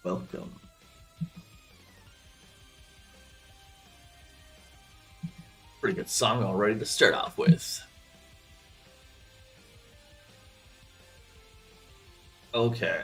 Welcome. Pretty good song already to start off with. Okay.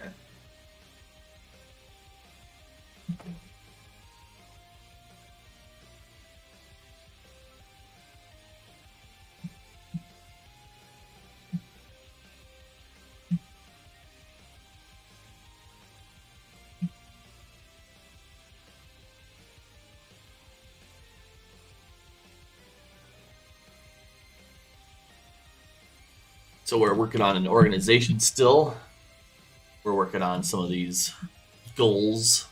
So we're working on an organization still. We're working on some of these goals.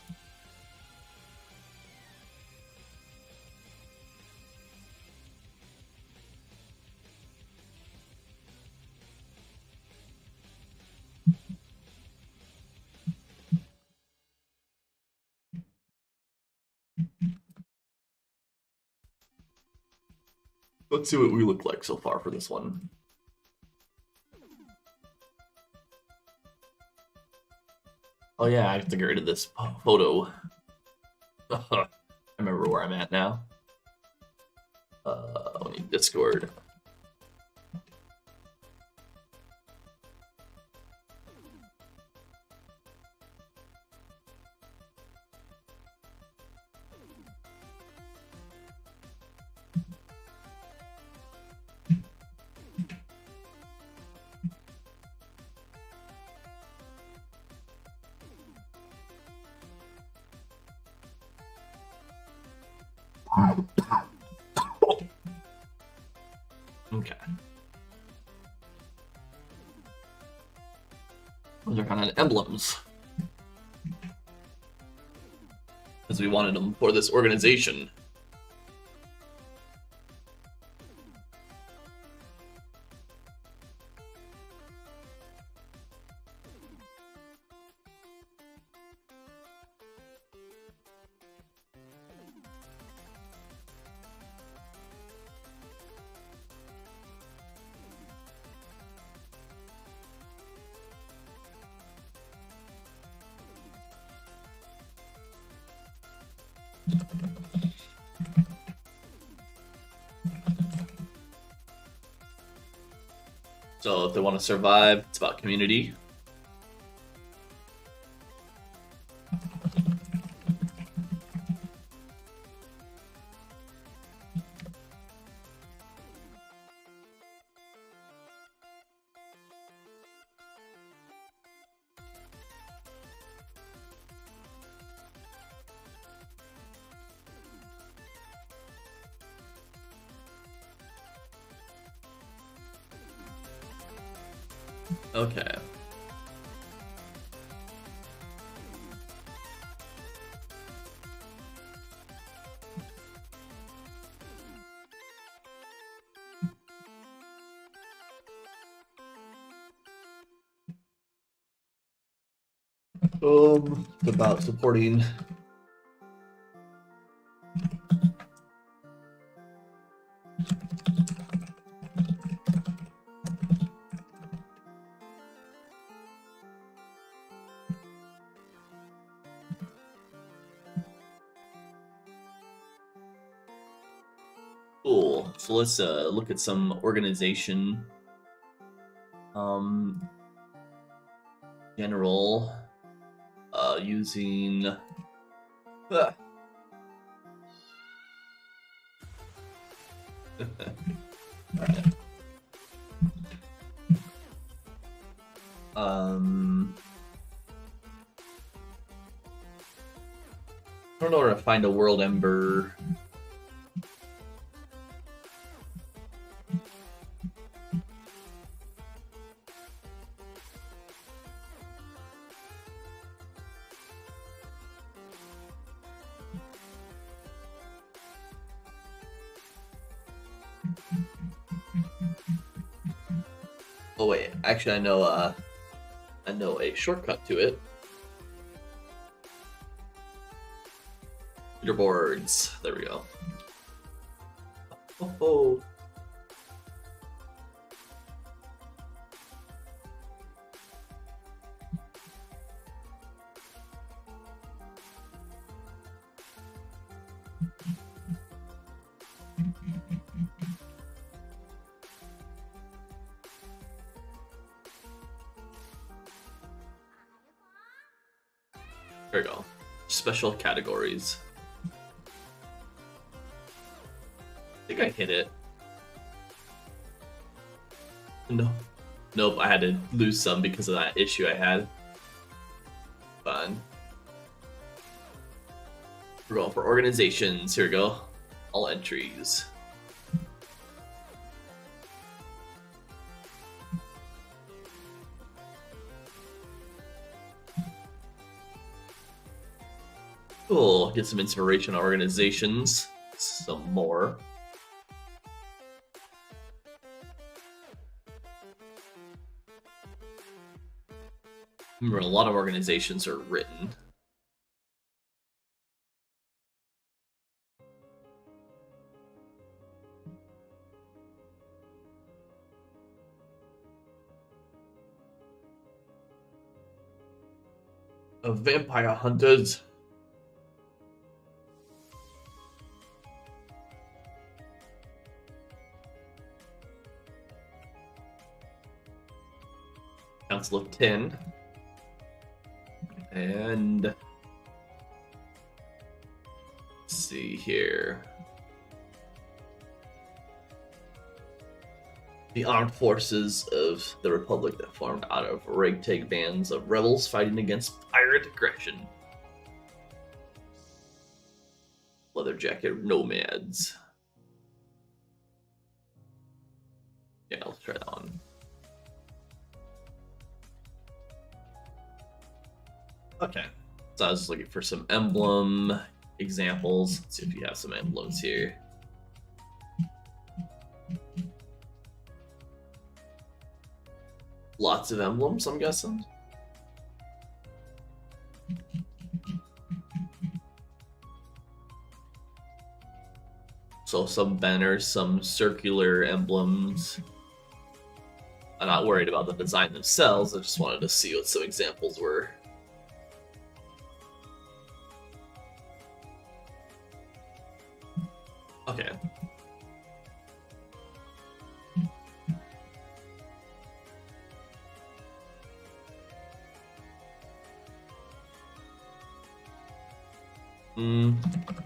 Let's see what we look like so far for this one. Oh yeah, I have to get rid of this photo. I remember where I'm at now. We need Discord. Okay. Those are kind of emblems. Because we wanted them for this organization. So if they want to survive, it's about community. Okay. About supporting cool. So let's look at some organization. General using I don't know where to find a world ember. Oh wait, actually I know a shortcut to it. Leaderboards. There we go. Oh. There we go. Special categories. I think I hit it. No. Nope, I had to lose some because of that issue I had. Fun. We're going for organizations. Here we go. All entries. Cool. Get some inspiration on organizations. Some more. Remember, a lot of organizations are written. Vampire hunters. Council of 10. And let's see here. The armed forces of the Republic that formed out of ragtag bands of rebels fighting against pirate aggression. Leather jacket nomads. Yeah, let's try that one. Okay, so I was looking for some emblem examples. Let's see if you have some emblems here. Lots of emblems, I'm guessing. So some banners, some circular emblems. I'm not worried about the design themselves, I just wanted to see what some examples were. Okay.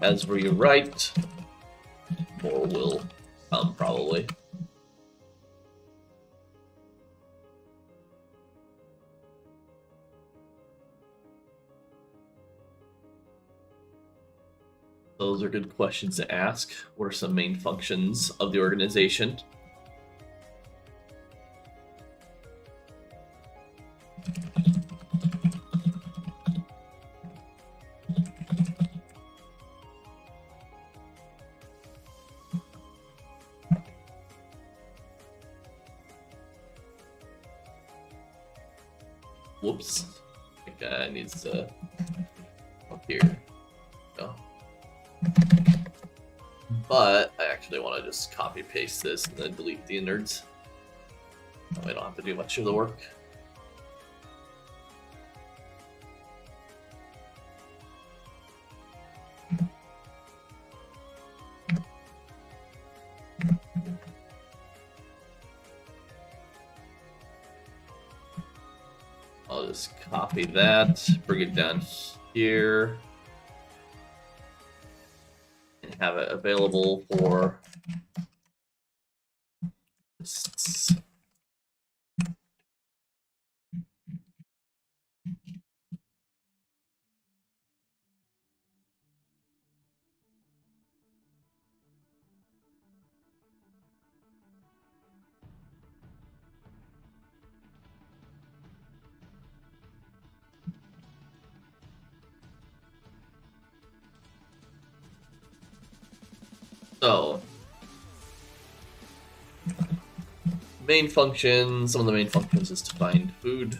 As we write, more will come probably. Those are good questions to ask. What are some main functions of the organization? Whoops. That guy needs to up here. No. But I actually want to just copy paste this and then delete the innards. I don't have to do much of the work. I'll just copy that, bring it down here, and have it available for lists. So, main function, some of the main functions is to find food.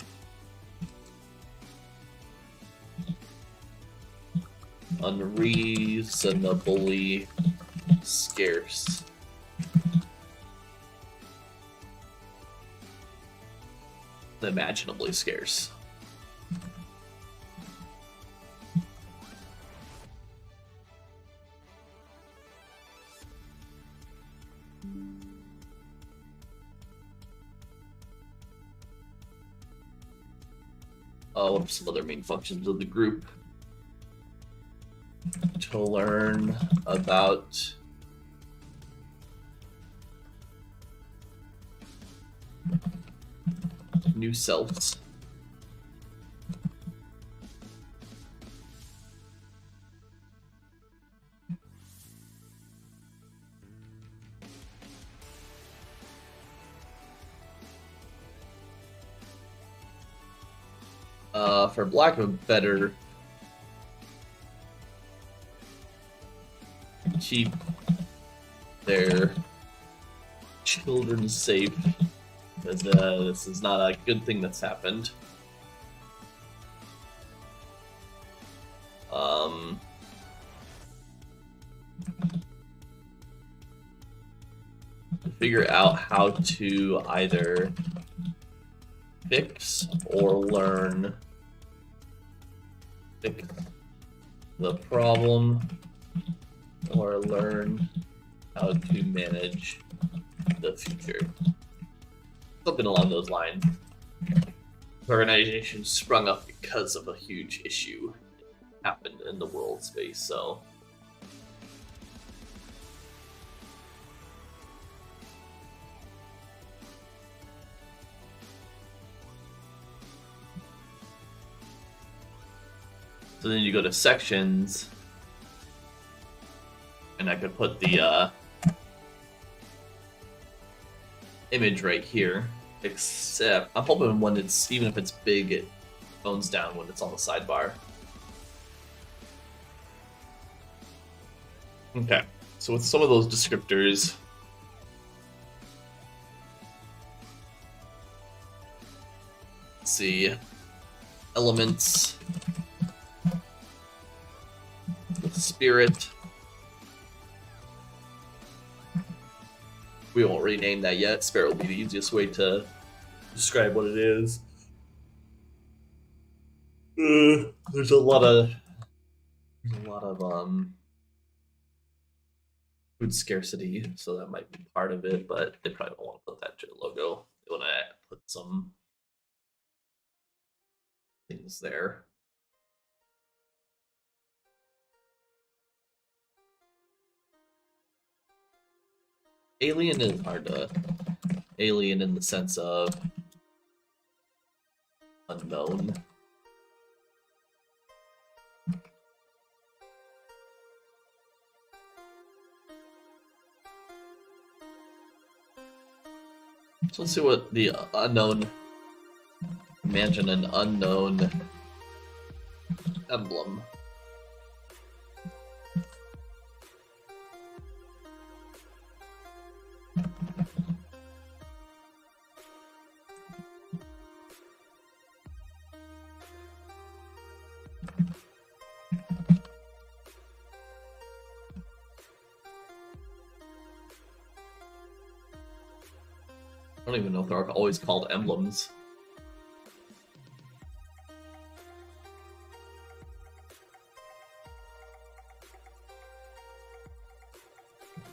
Unreasonably scarce. Imaginably scarce. What are some other main functions of the group? To learn about new selves. For lack of a better, keep their children safe, because this is not a good thing that's happened. Figure out how to either fix or learn the problem, or learn how to manage the future. Something along those lines. The organization sprung up because of a huge issue that happened in the world space, so then you go to sections, and I could put the image right here, except I'm hoping when it's, even if it's big, it tones down when it's on the sidebar. Okay, so with some of those descriptors, let's see, elements, spirit. We won't rename that yet. Spirit will be the easiest way to describe what it is. There's a lot of food scarcity, so that might be part of it, but they probably don't want to put that to the logo. They want to put some things there. Alien is hard to... Alien in the sense of unknown. So let's see what the unknown Imagine an unknown emblem. I don't even know if they're always called emblems.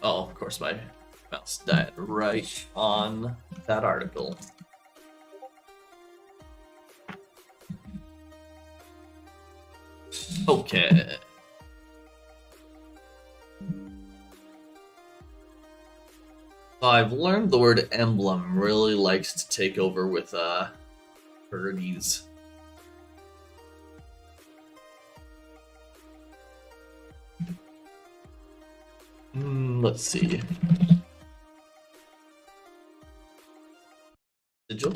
Oh, of course, my mouse died right on that article. Okay. I've learned the word emblem really likes to take over with birdies. Let's see. Sigil?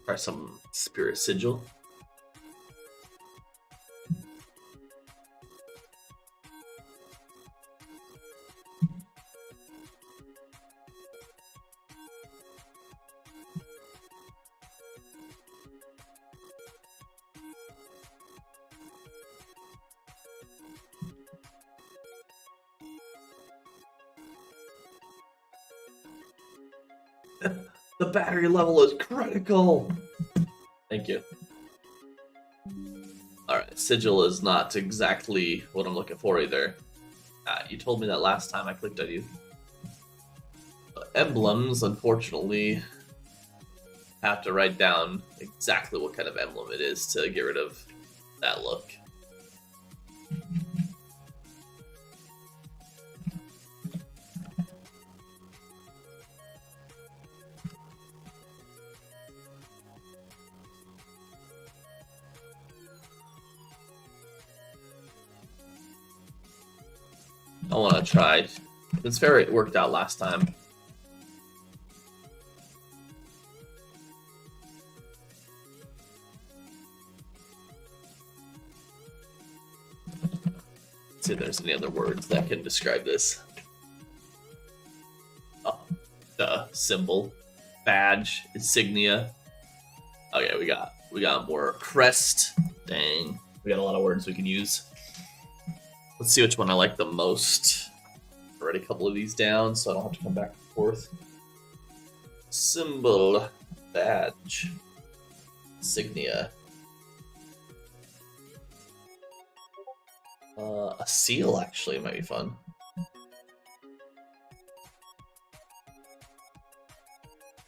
Try some spirit sigil. The battery level is critical. Thank you. Alright, sigil is not exactly what I'm looking for either. You told me that last time I clicked on you. Emblems, unfortunately, have to write down exactly what kind of emblem it is to get rid of that look. I want to try. This ferret worked out last time. Let's see if there's any other words that can describe this. Oh, the symbol, badge, insignia. Okay, we got more crest. Dang, we got a lot of words we can use. Let's see which one I like the most. Write a couple of these down so I don't have to come back and forth. Symbol, badge, insignia. A seal actually might be fun.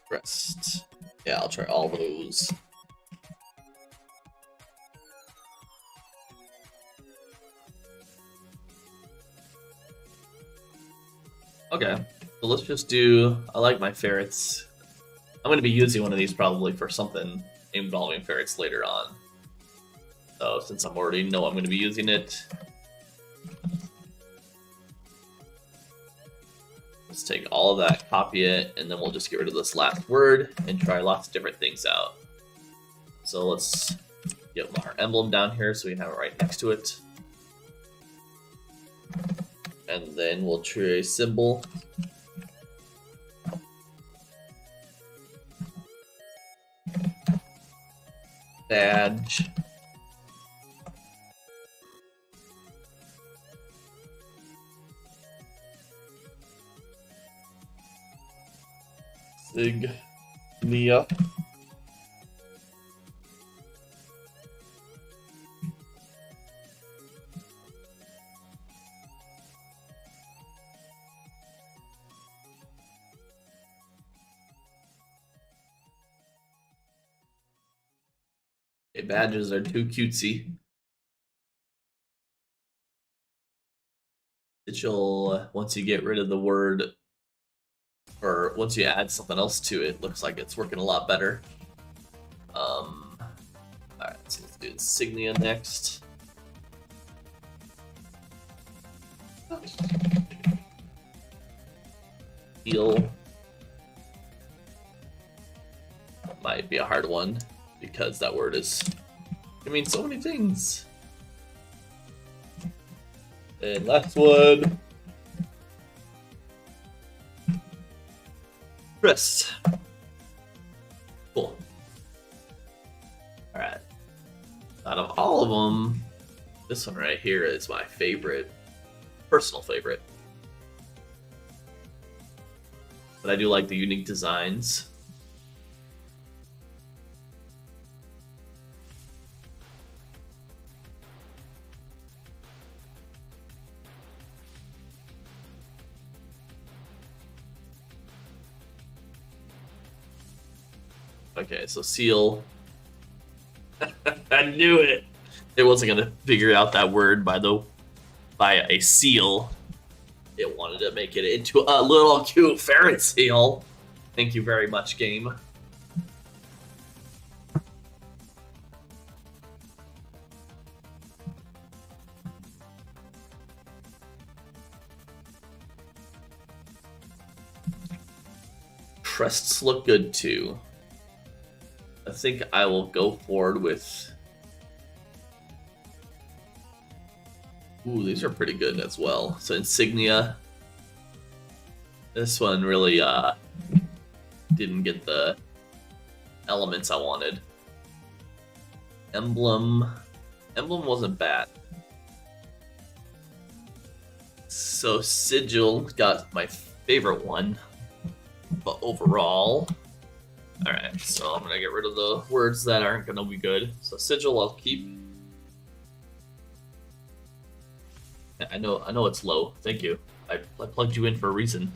Crest. Yeah, I'll try all those. Okay, so let's just do, I like my ferrets. I'm going to be using one of these probably for something involving ferrets later on. So since I'm already know I'm going to be using it, let's take all of that, copy it, and then we'll just get rid of this last word and try lots of different things out. So let's get our emblem down here so we have it right next to it. And then we'll try a symbol. Badge. Signia. Badges are too cutesy. Once you get rid of the word, or once you add something else to it, looks like it's working a lot better. Alright, so let's do insignia next. Seal might be a hard one because that word is, I mean, so many things. And last one. Wrist. Cool. Alright. Out of all of them, this one right here is my favorite. Personal favorite. But I do like the unique designs. Okay, so seal. I knew it. It wasn't gonna figure out that word by a seal. It wanted to make it into a little cute ferret seal. Thank you very much, game. Crests look good too. I think I will go forward with... Ooh, these are pretty good as well. So insignia. This one really didn't get the elements I wanted. Emblem. Emblem wasn't bad. So sigil got my favorite one. But overall... Alright, so I'm gonna get rid of the words that aren't gonna be good. So sigil I'll keep. I know it's low. Thank you. I plugged you in for a reason.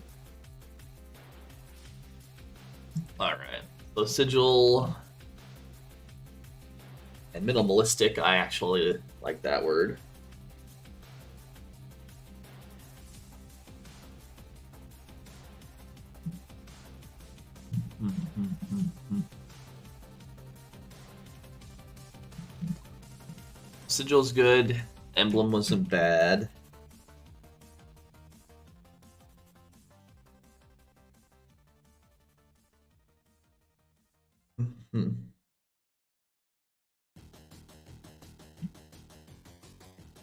Alright. So sigil and minimalistic, I actually like that word. Sigil's good. Emblem wasn't bad.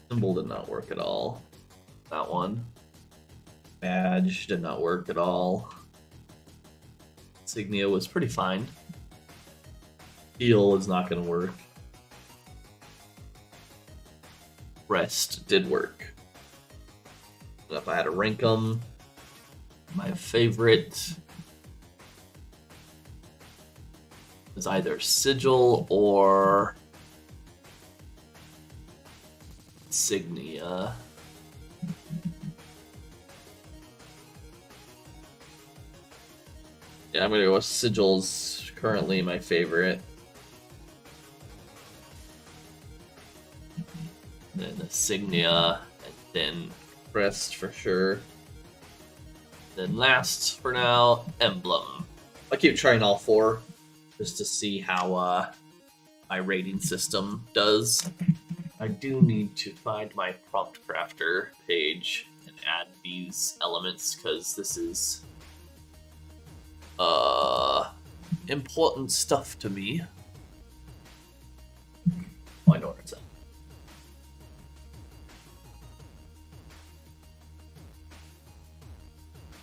Symbol did not work at all. That one. Badge did not work at all. Insignia was pretty fine. Seal is not going to work. Rest did work. And if I had to rank them, my favorite is either sigil or insignia. Yeah, I'm gonna go with sigil's currently my favorite. Then insignia, and then crest for sure. Then last for now, emblem. I keep trying all four just to see how my rating system does. I do need to find my prompt crafter page and add these elements because this is important stuff to me. Oh, I know where it's at.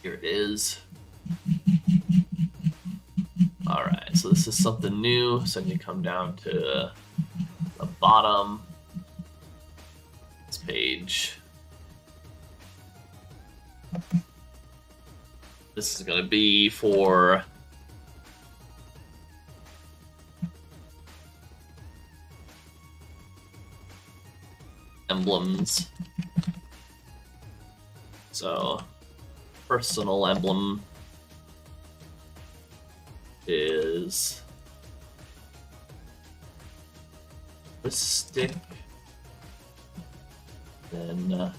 Here it is. Alright, so this is something new. So you come down to the bottom. This page. This is going to be for emblems. So, personal emblem is the stick. Then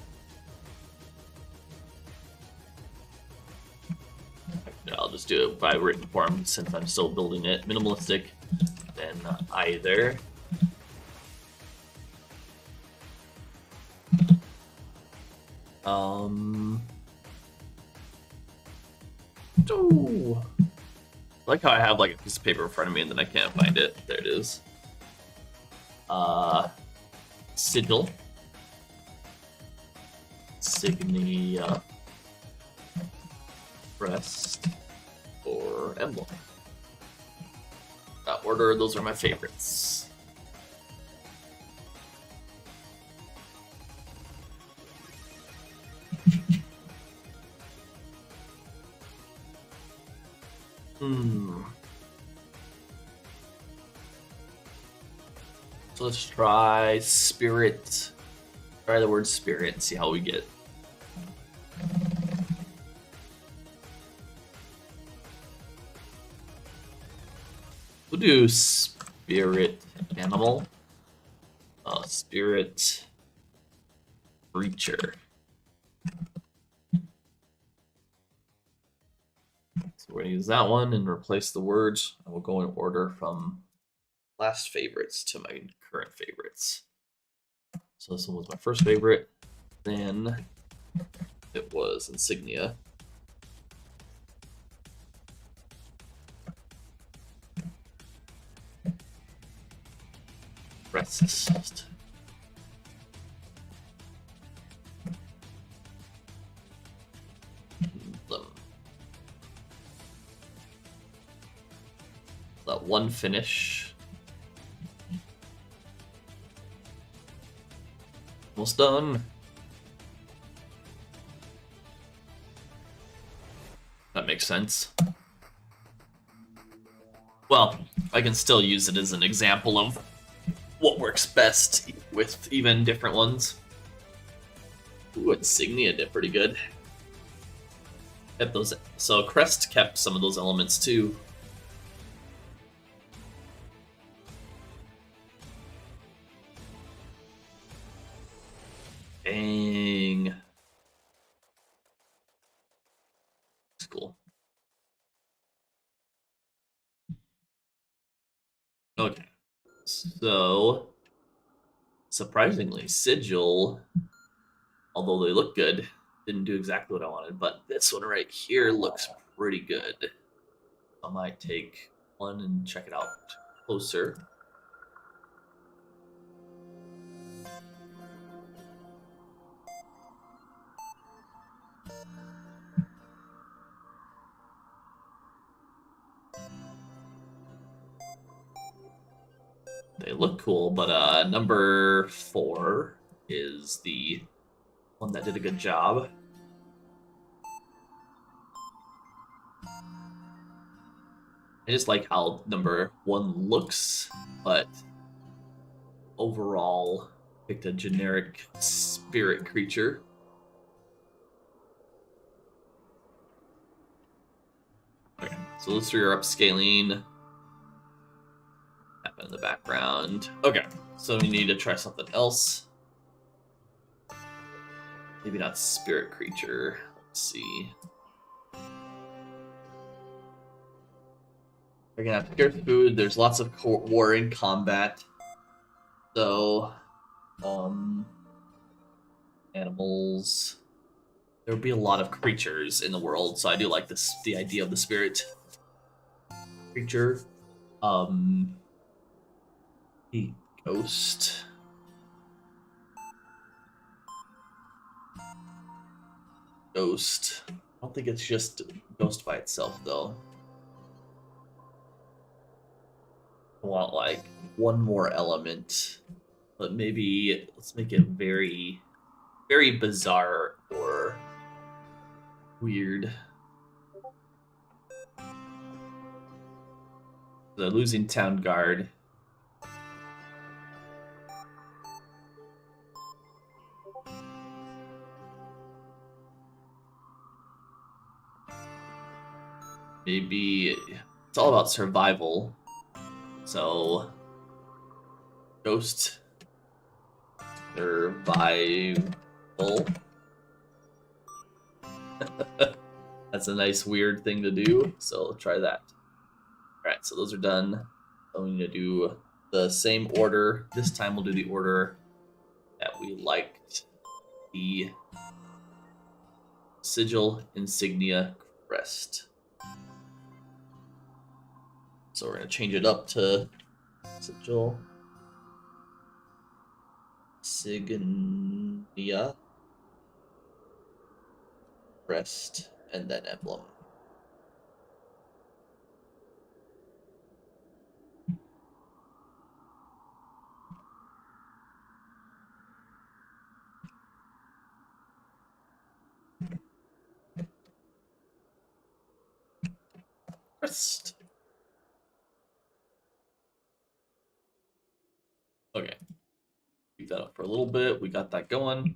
I'll just do it by written form since I'm still building it. Minimalistic, then either. Oh. I like how I have like a piece of paper in front of me and then I can't find it. There it is. Sigil. Signia. Crest. Or emblem. That order, those are my favorites. So let's try spirit. Try the word spirit and see how we get. We'll do spirit animal. Spirit creature. So we're gonna use that one and replace the words. And we'll go in order from last favorites to my current favorites. So this one was my first favorite. Then it was insignia. Rest. That one finish. Almost done. That makes sense. Well, I can still use it as an example of what works best with even different ones. Ooh, insignia did pretty good. Kept those, so crest kept some of those elements too. Dang. That's cool. Okay. So, surprisingly, sigil, although they look good, didn't do exactly what I wanted, but this one right here looks pretty good. I might take one and check it out closer. They look cool, but number 4 is the one that did a good job. I just like how number 1 looks, but overall picked a generic spirit creature. Okay, so those 3 are upscaling. Happen in the background. Okay, so we need to try something else. Maybe not spirit creature. Let's see. We're gonna have scarce food. There's lots of war in combat. So, animals. There would be a lot of creatures in the world, so I do like this. The idea of the spirit creature. The ghost. Ghost. I don't think it's just ghost by itself, though. I want like one more element, but maybe let's make it very, very bizarre or weird. The losing town guard. Maybe it's all about survival. So, ghost survival. That's a nice weird thing to do. So try that. All right, so those are done. I'm going to do the same order. This time we'll do the order that we liked the sigil, insignia, crest. So we're going to change it up to sigil, insignia, crest, and then emblem. Crest. Okay. Keep that up for a little bit. We got that going.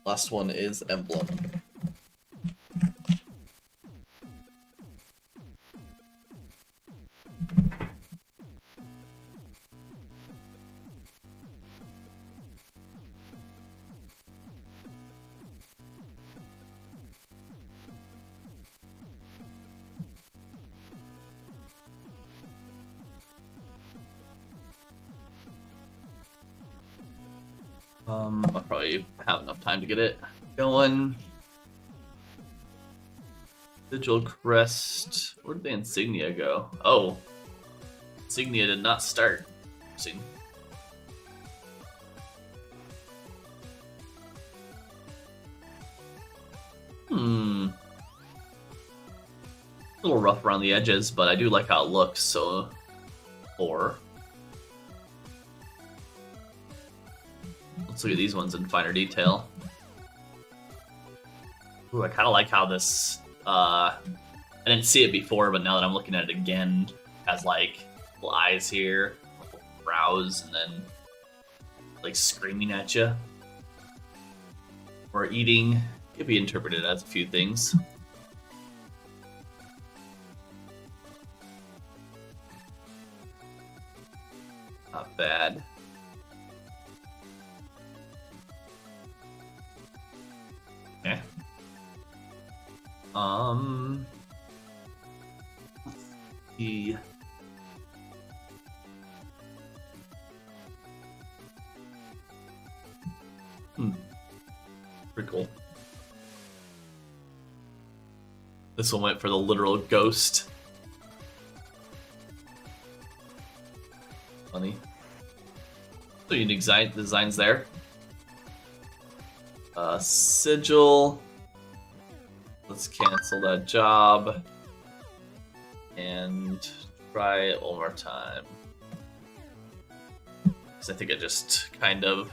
Last one is emblem. I'll probably have enough time to get it going. Sigil, crest. Where did the insignia go? Oh, insignia did not start. See. A little rough around the edges, but I do like how it looks. So, let's look at these ones in finer detail. Ooh, I kind of like how this. I didn't see it before, but now that I'm looking at it again, it has like little eyes here, little brows, and then like screaming at you or eating. It could be interpreted as a few things. Not bad. Okay. Let's see. Pretty cool. This one went for the literal ghost. Funny. So unique designs there. Sigil. Let's cancel that job and try it one more time. Because I think it just kind of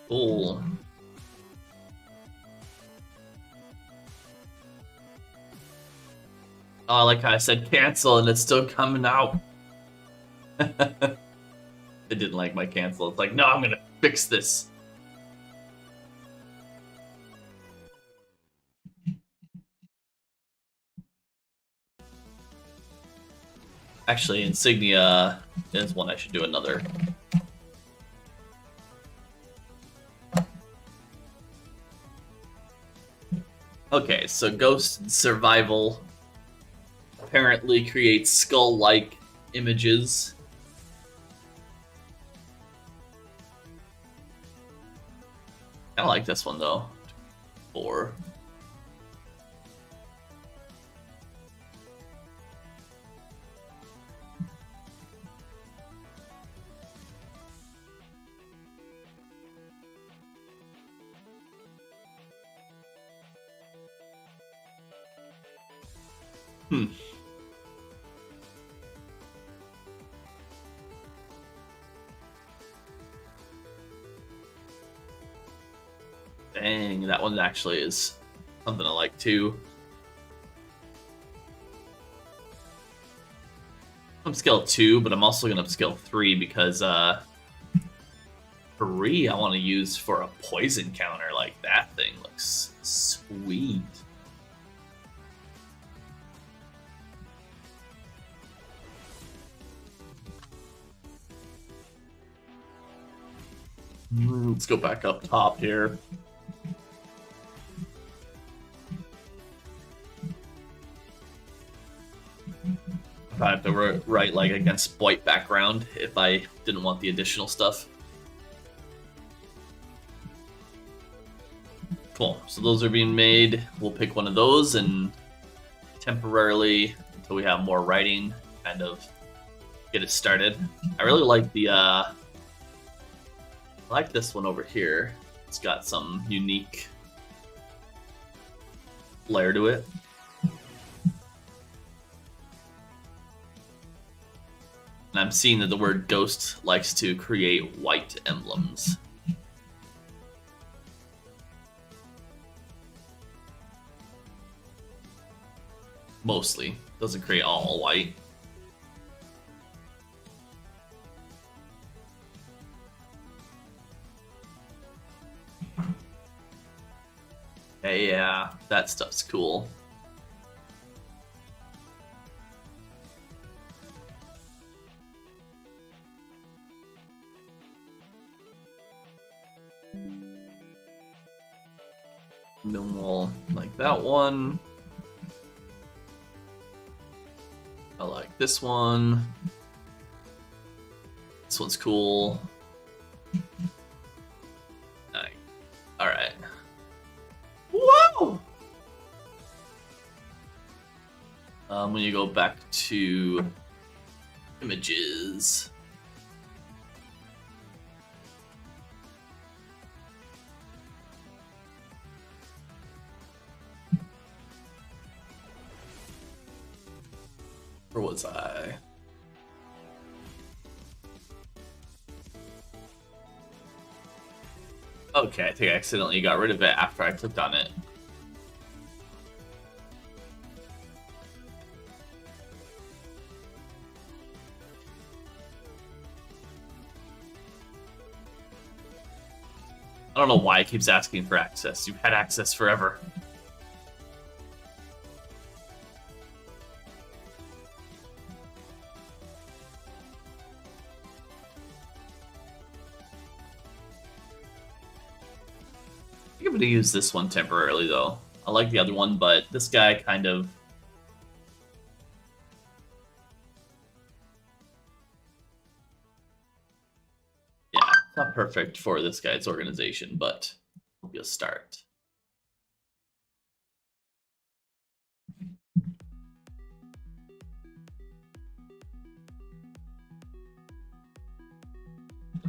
cool. Oh, I like how I said cancel and it's still coming out. It didn't like my cancel. It's like, no, I'm gonna fix this. Actually, insignia is one I should do another. Okay, so ghost survival apparently creates skull-like images. I like this one though. 4. Dang, that one actually is something I like too. I'm scale 2, but I'm also going to upscale 3 because 3 I want to use for a poison counter. Like, that thing looks sweet. Let's go back up top here. I have to write like against white background if I didn't want the additional stuff. Cool, so those are being made. We'll pick one of those and temporarily, until we have more writing, kind of get it started. I really like the, I like this one over here. It's got some unique flair to it. And I'm seeing that the word ghost likes to create white emblems. Mostly. Doesn't create all white. Yeah, that stuff's cool. And then we'll like that one. I like this one. This one's cool. Nice. All right. Whoa! When you go back to images. Where was I? Okay, I think I accidentally got rid of it after I clicked on it. I don't know why it keeps asking for access. You've had access forever. I'm going to use this one temporarily, though. I like the other one, but this guy kind of... Yeah, it's not perfect for this guy's organization, but it'll be a start.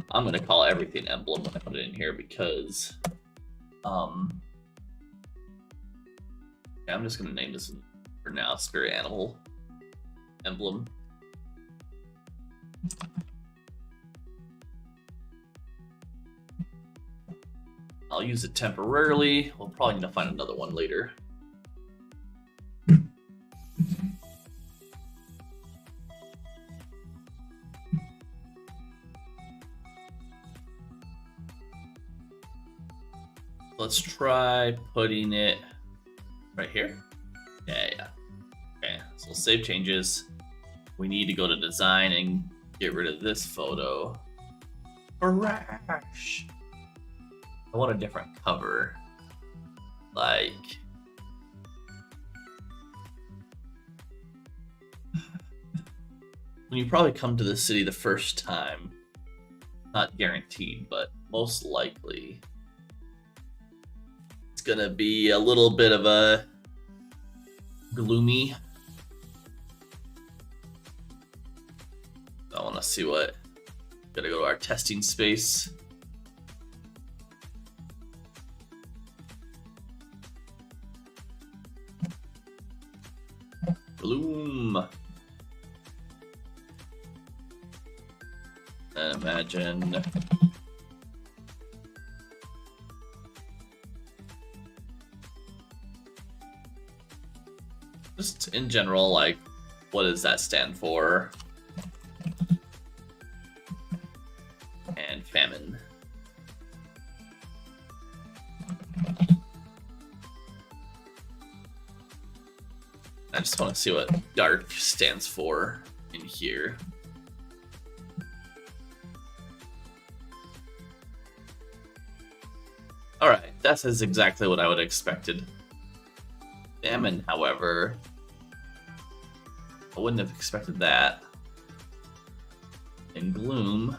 I'm going to call everything emblem when I put it in here because... yeah, I'm just gonna name this for now Spirit Animal Emblem. I'll use it temporarily. We'll probably need to find another one later. Let's try putting it right here. Yeah. Okay, so we'll save changes. We need to go to design and get rid of this photo. Trash. I want a different cover. Like... when you probably come to the city the first time, not guaranteed, but most likely, it's gonna be a little bit of a gloomy. I want to see what. Gotta go to our testing space. Gloom. And imagine. Just in general, like, what does that stand for? And famine. I just want to see what dark stands for in here. Alright, that is exactly what I would have expected. Famine, however, I wouldn't have expected that. And gloom.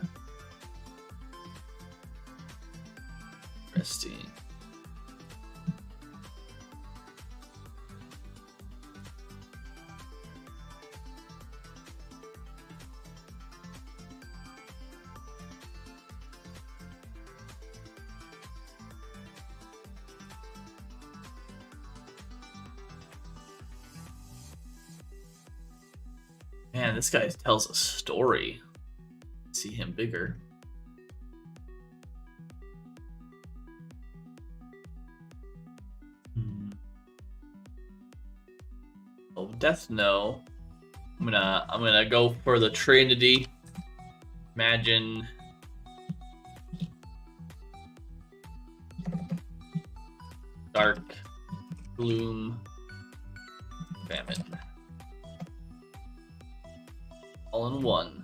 Interesting. Man, this guy tells a story. See him bigger. Oh, death no. I'm gonna go for the Trinity. Imagine dark, gloom, famine. All in one.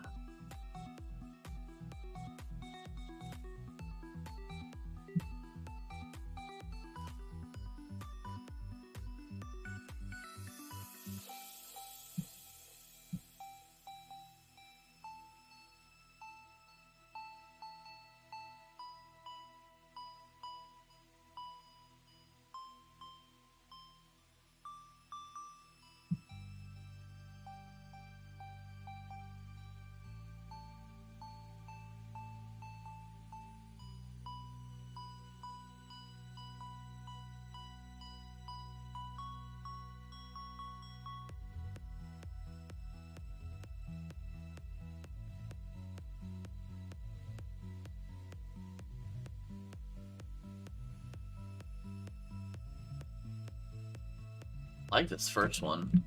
I like this first one.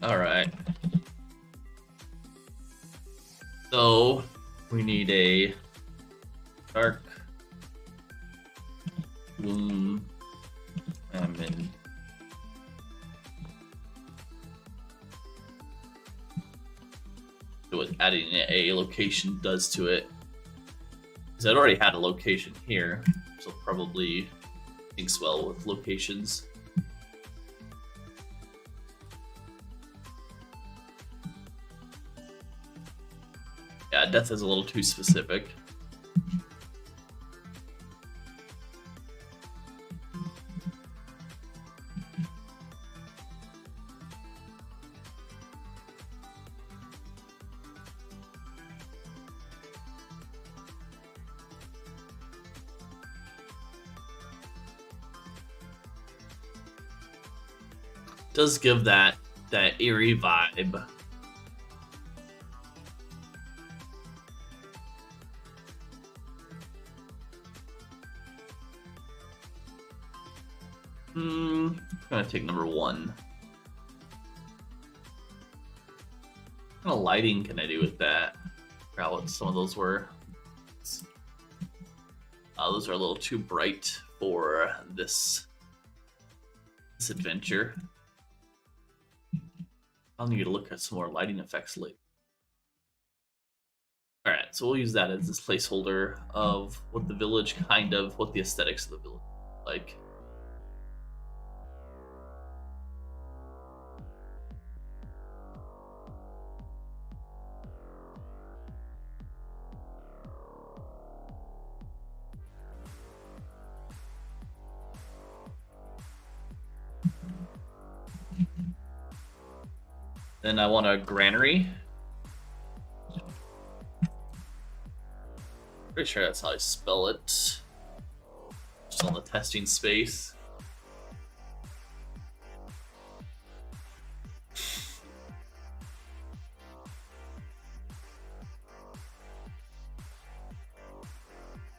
All right. So we need a dark, gloom, famine. So what adding a location does to it. Because I'd already had a location here, so probably thinks well with locations. Yeah, death is a little too specific. Does give that eerie vibe. I'm gonna take number 1. What kind of lighting can I do with that? I forgot what some of those were. Those are a little too bright for this adventure. I'll need to look at some more lighting effects later. Alright, so we'll use that as this placeholder of what the village what the aesthetics of the village like. Then I want a granary. Pretty sure that's how I spell it. Just on the testing space.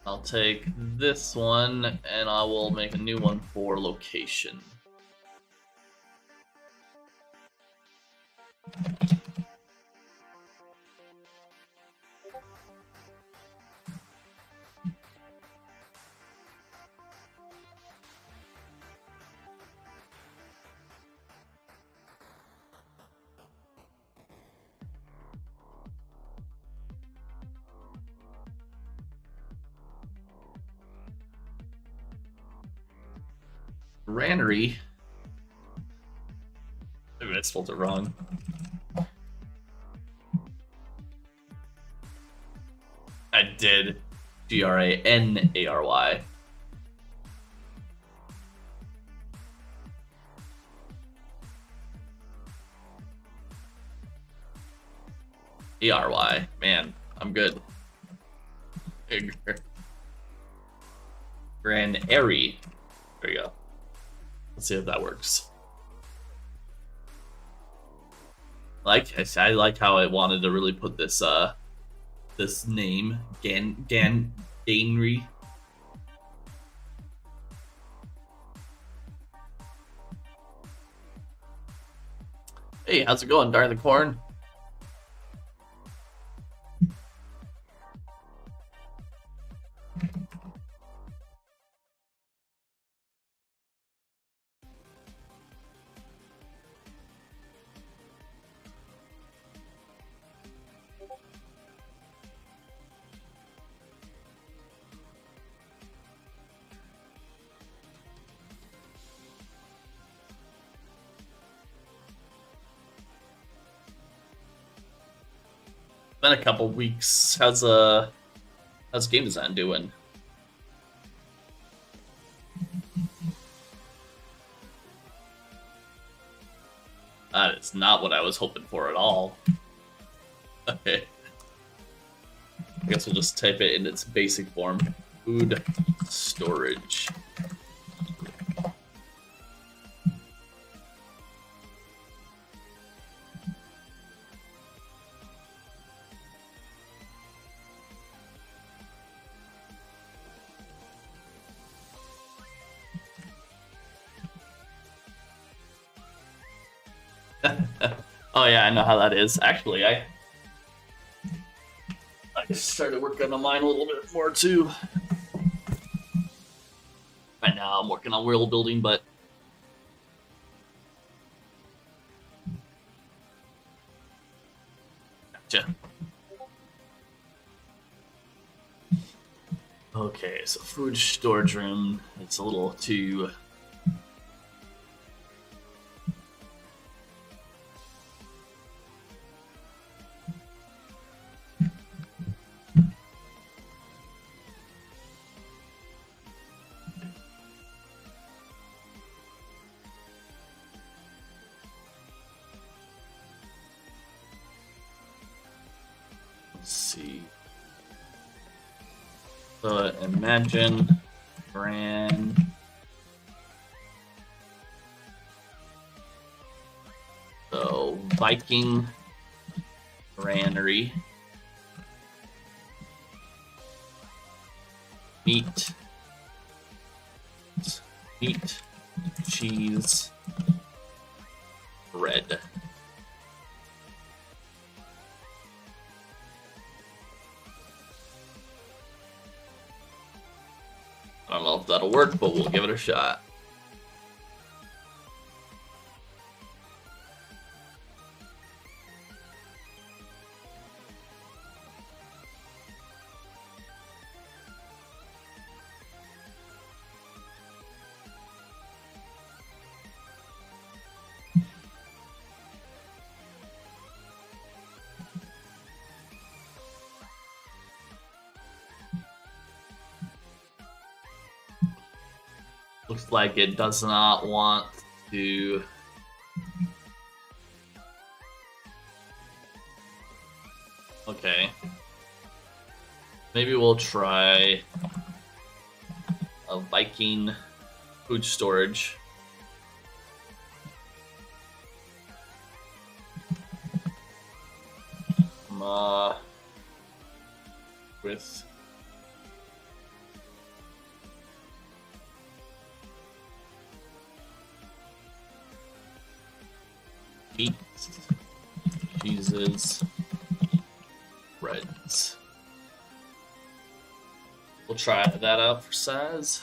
I'll take this one and I will make a new one for location. Granary. Maybe I spelled it wrong. I did. Granary. ERY. Man, I'm good. Granary. There you go. Let's see if that works. I like how I wanted to really put this this name Ganry. Hey, how's it going, Darn the Corn? Been a couple weeks. How's game design doing? That is not what I was hoping for at all. Okay. I guess we'll just type it in its basic form. Food storage. Oh yeah, I know how that is. Actually, I just started working on mine a little bit more too. Right now, I'm working on world building, but gotcha. Okay, so food storage room. It's a little too. Let's see. So imagine brand. So Viking granary. Meat, cheese, bread. I don't know if that'll work, but we'll give it a shot. Looks like it does not want to Maybe we'll try a Viking food storage. With meat, cheeses, breads. We'll try that out for size.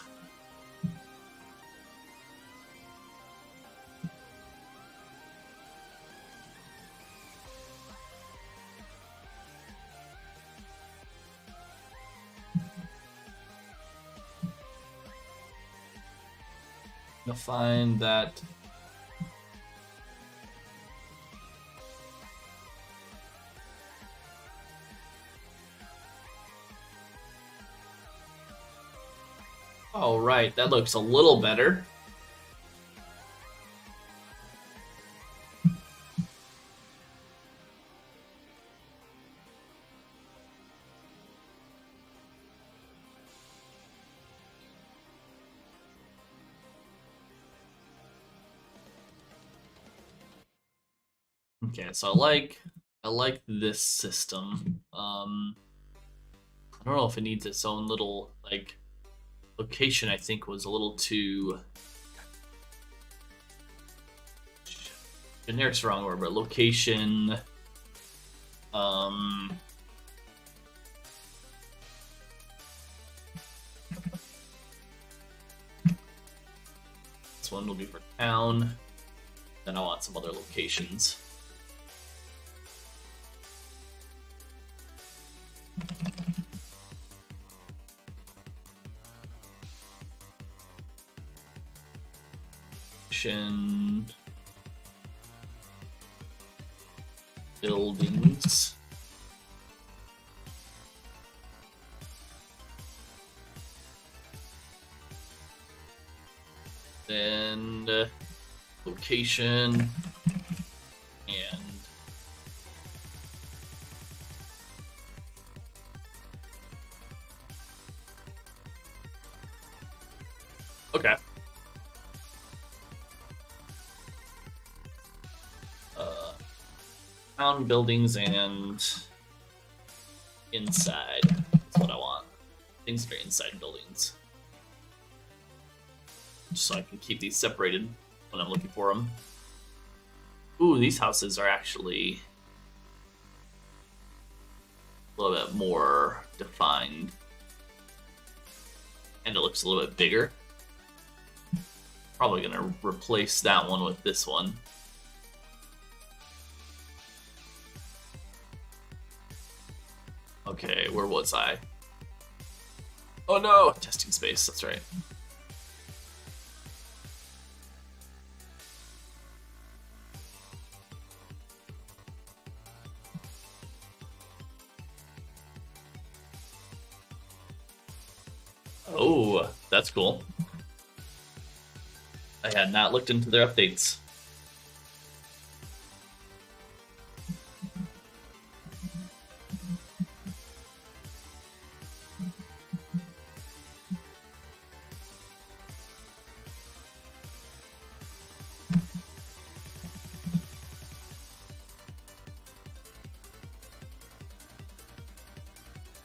You'll find that all right, that looks a little better. Okay, so I like this system. I don't know if it needs its own little like location. I think was a little too generic's the wrong word, but location. This one will be for town. Then I want some other locations. Buildings. Then location and okay. Town buildings and inside. That's what I want. Things that are inside buildings. Just so I can keep these separated when I'm looking for them. Ooh, these houses are actually a little bit more defined. And it looks a little bit bigger. Probably gonna replace that one with this one. Okay, where was I? Oh no! Testing space, that's right. Oh, that's cool. I had not looked into their updates.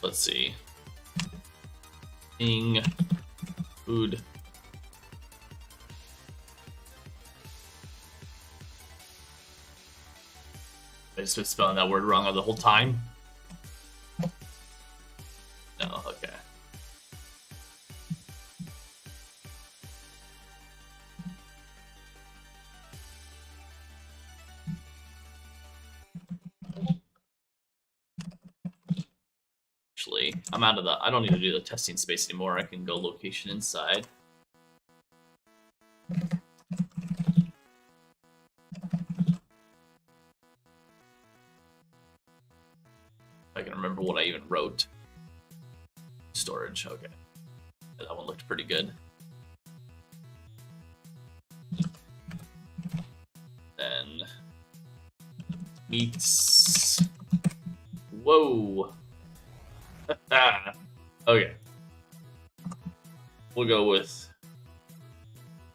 Let's see. Food. I just been spelling that word wrong the whole time. No, okay. Actually, I'm out of the. I don't need to do the testing space anymore. I can go location inside. I can remember what I even wrote. Storage, okay. That one looked pretty good. Then meats. Whoa. Okay. We'll go with...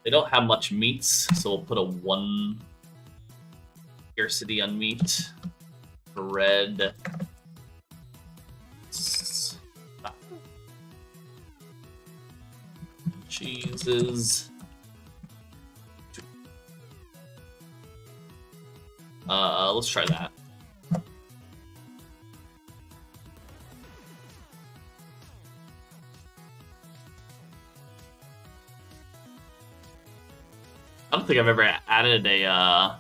They don't have much meats, so we'll put a 1 scarcity on meat. Bread. Cheeses. Let's try that. I don't think I've ever added a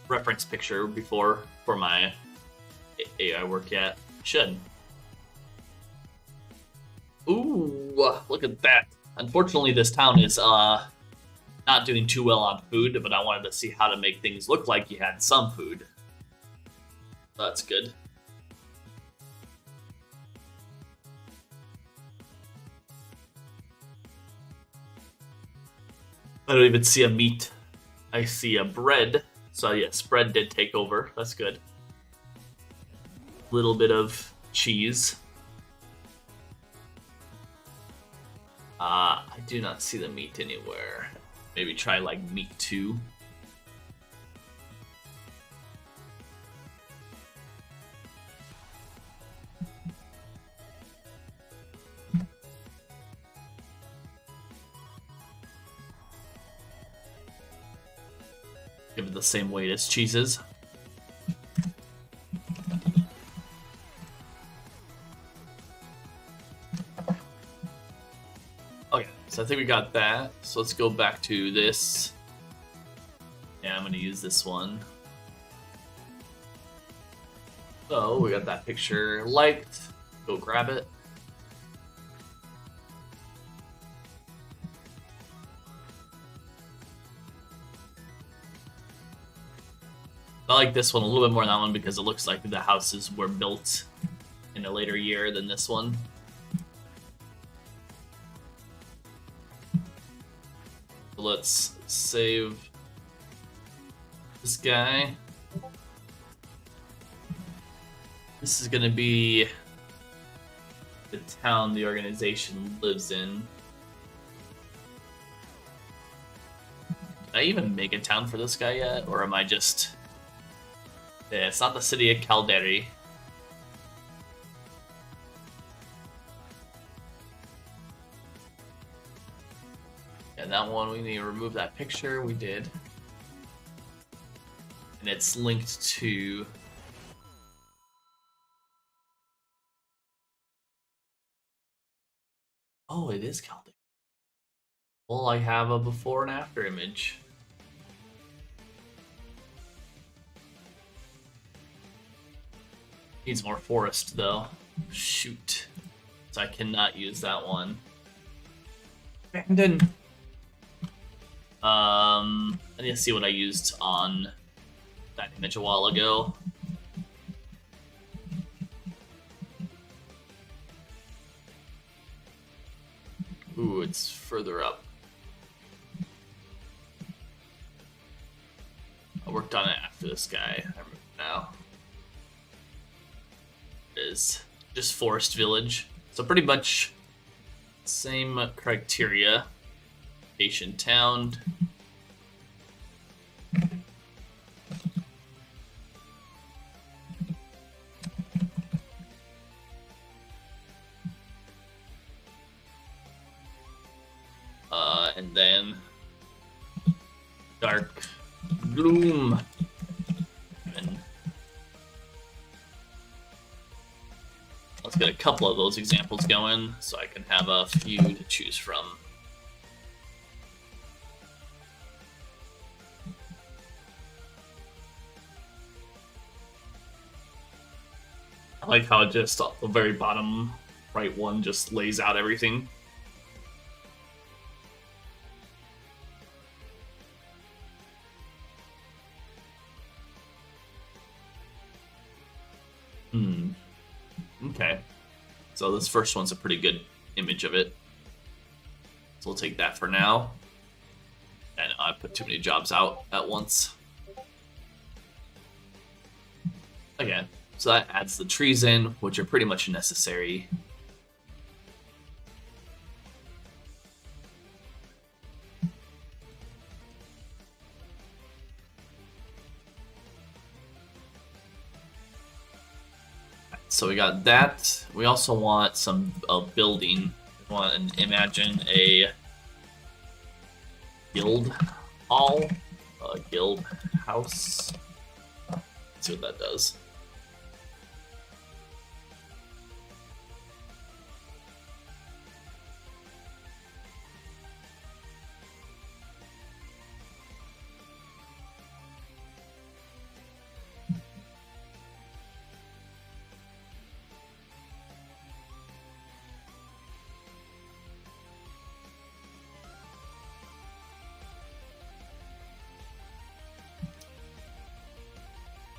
reference picture before for my AI work yet. Should. Ooh, look at that. Unfortunately, this town is not doing too well on food, but I wanted to see how to make things look like you had some food. That's good. I don't even see a meat. I see a bread. So yes, bread did take over. That's good. Little bit of cheese. I do not see the meat anywhere. Maybe try like meat 2. Give it the same weight as cheeses. Okay, so I think we got that. So let's go back to this. Yeah, I'm gonna use this one. So we got that picture liked. Go grab it. I like this one a little bit more than that one because it looks like the houses were built in a later year than this one. So let's save this guy. This is going to be the town the organization lives in. Did I even make a town for this guy yet? Or am I just... Yeah, it's not the city of Calderi. And that one, we need to remove that picture. We did. And it's linked to... Oh, it is Calderi. Well, I have a before and after image. Needs more forest though. Shoot. So I cannot use that one. Abandon. I need to see what I used on that image a while ago. Ooh, it's further up. I worked on it after this guy. I remember now. Is just forest village, so pretty much same criteria. Patient town. And then dark gloom. Let's get a couple of those examples going so I can have a few to choose from. I like how it just the very bottom right one just lays out everything. Okay. So this first one's a pretty good image of it. So we'll take that for now. And I put too many jobs out at once. Again, So that adds the trees in, which are pretty much necessary. So we got that. We also want some building. We want to imagine a guild hall, a guild house. Let's see what that does.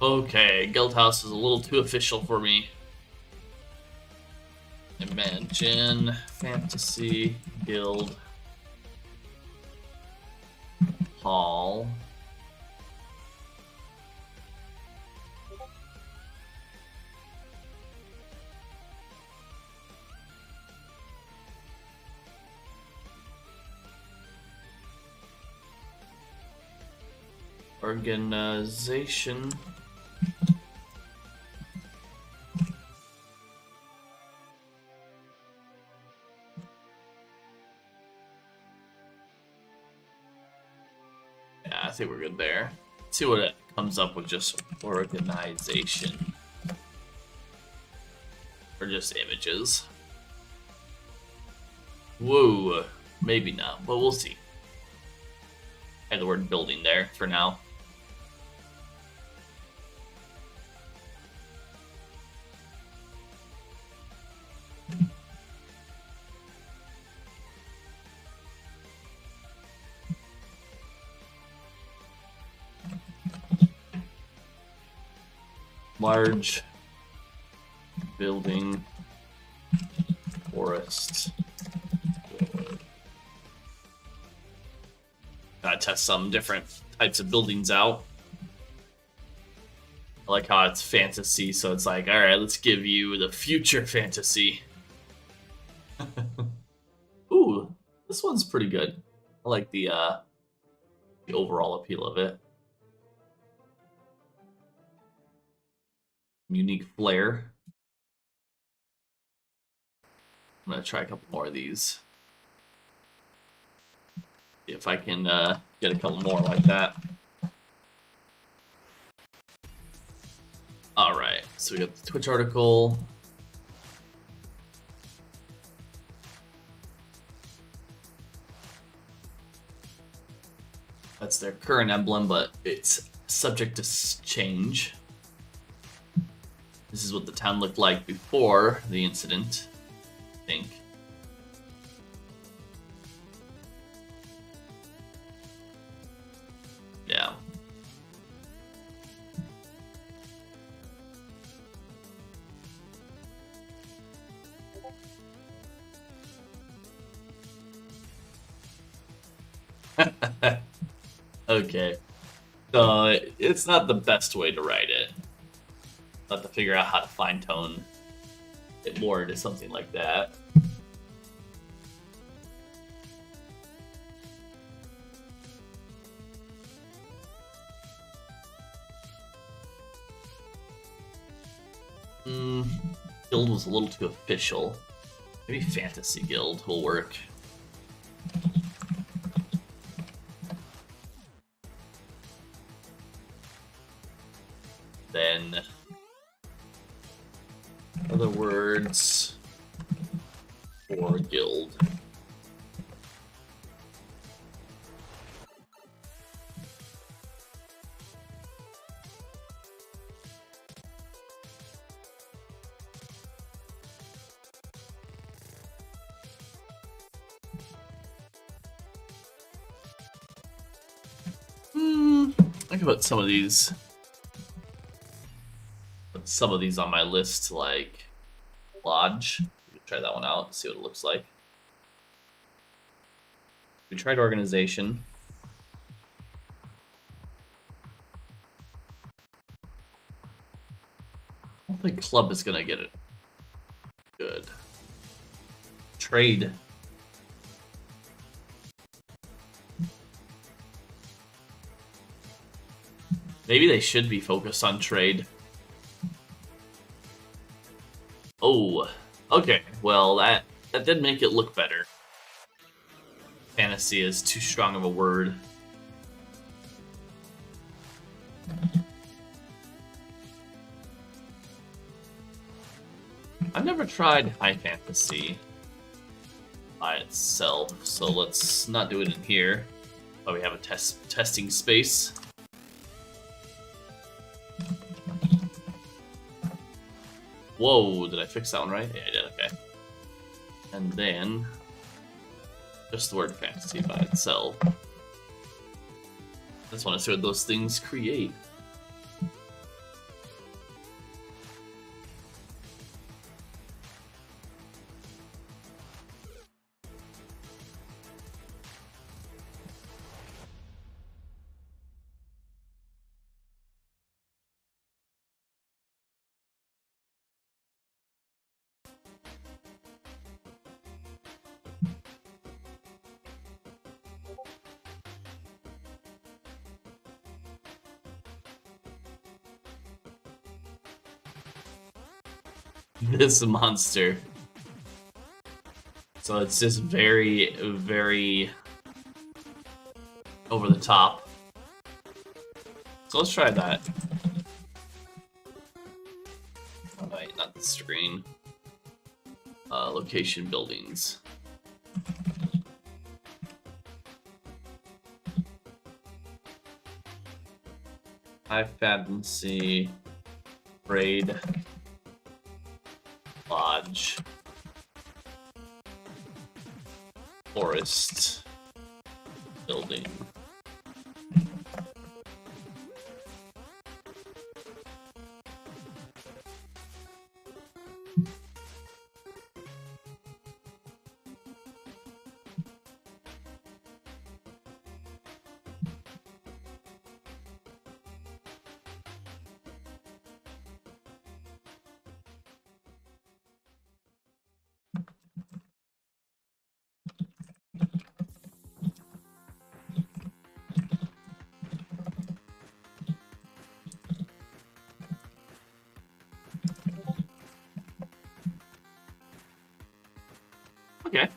Okay, guild house is a little too official for me. Imagine fantasy guild hall. Organization. Yeah, I think we're good there. Let's see what it comes up with, just organization. Or just images. Whoa, maybe not, but we'll see. I had the word building there for now. Large building forest. Gotta test some different types of buildings out. I like how it's fantasy, so it's like, alright, let's give you the future fantasy. Ooh, this one's pretty good. I like the overall appeal of it. Unique flair. I'm gonna try a couple more of these. See if I can get a couple more like that. Alright, so we got the Twitch article. That's their current emblem, but it's subject to change. This is what the town looked like before the incident, I think. Yeah. Okay. So it's not the best way to write it. Not to figure out how to fine tone it more into something like that. Guild was a little too official. Maybe Fantasy Guild will work. Then other words for guild. I can put some of these on my list, like Lodge. Try that one out, see what it looks like. We tried organization. don't think club is gonna get it. Good. Trade. Maybe they should be focused on trade. Oh, okay. Well, that did make it look better. Fantasy is too strong of a word. I've never tried high fantasy by itself, so let's not do it in here. Oh, we have a testing space. Whoa, did I fix that one right? Yeah, I did, okay. And then, just the word fantasy by itself. I just want to see what those things create. This monster. So it's just very, very over the top. So let's try that. Oh, wait, not the screen. Location buildings. High fantasy, raid, lodge, forest, building. Okay.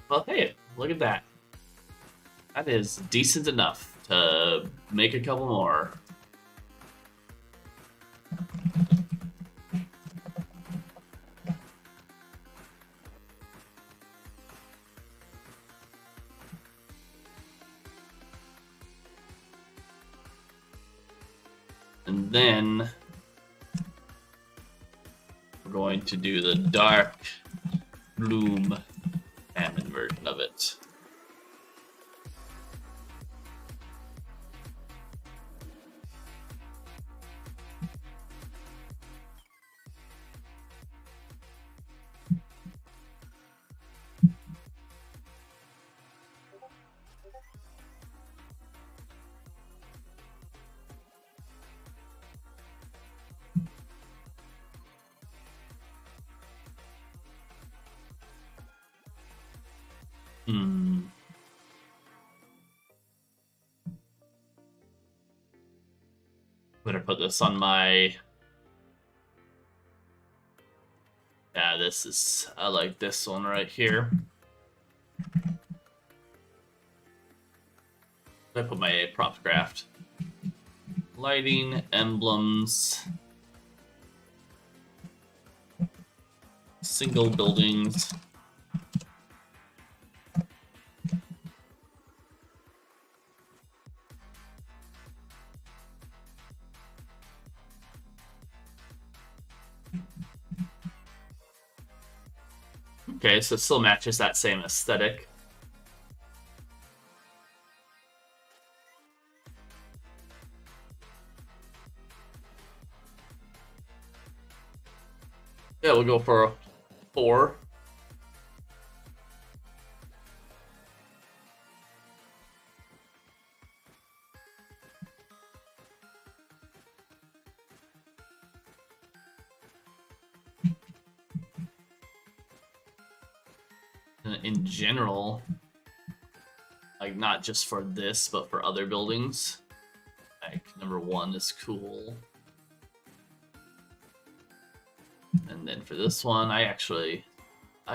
Well, hey, look at that. That is decent enough to make a couple more. And then we're going to do the dark bloom salmon version of it. Better put this on my... Yeah, this is... I like this one right here. I put my prompt craft. Lighting, emblems, single buildings. Okay, so it still matches that same aesthetic. Yeah, we'll go for a 4. in general, like not just for this, but for other buildings. Like number 1 is cool. And then for this one, I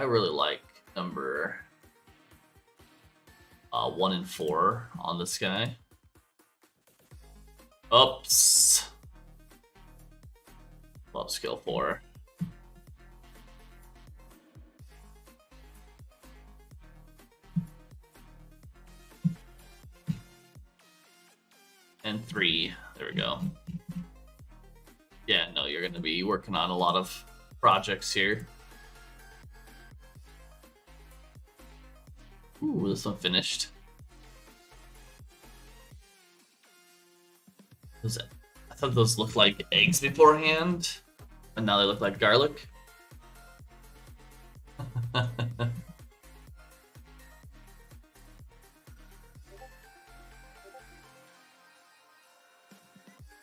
really like number 1 and 4 on this guy. Oops. Love skill 4. And 3. There we go. Yeah, no, you're going to be working on a lot of projects here. Ooh, this one finished. I thought those looked like eggs beforehand, and now they look like garlic.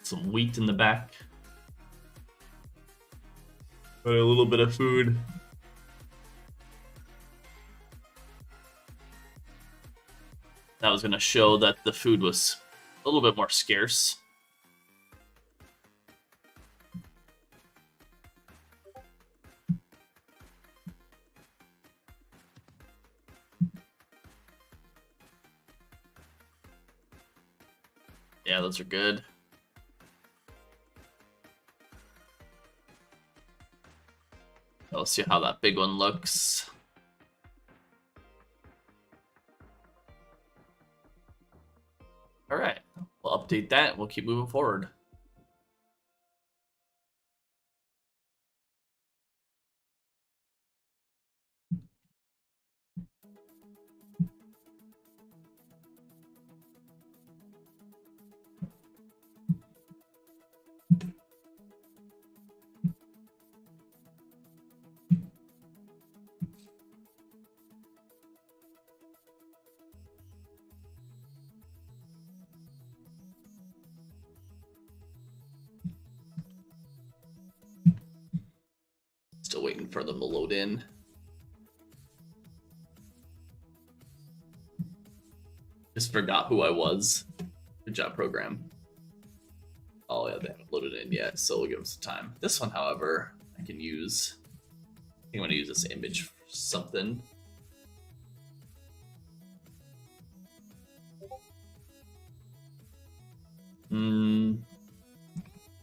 Some wheat in the back. But a little bit of food. That was going to show that the food was a little bit more scarce. Yeah, those are good. Let's see how that big one looks. All right, we'll update that. We'll keep moving forward. Still waiting for them to load in. Just forgot who I was. Good job, program. Oh yeah, they haven't loaded in yet, so we'll give them some time. This one, however, I can use. I think I'm gonna use this image for something.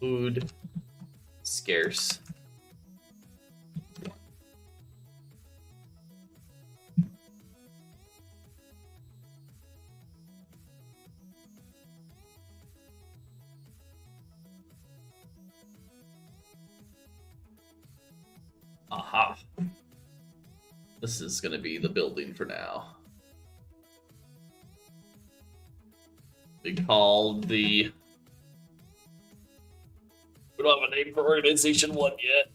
Food scarce. Aha. This is going to be the building for now. We called the... We don't have a name for organization 1 yet.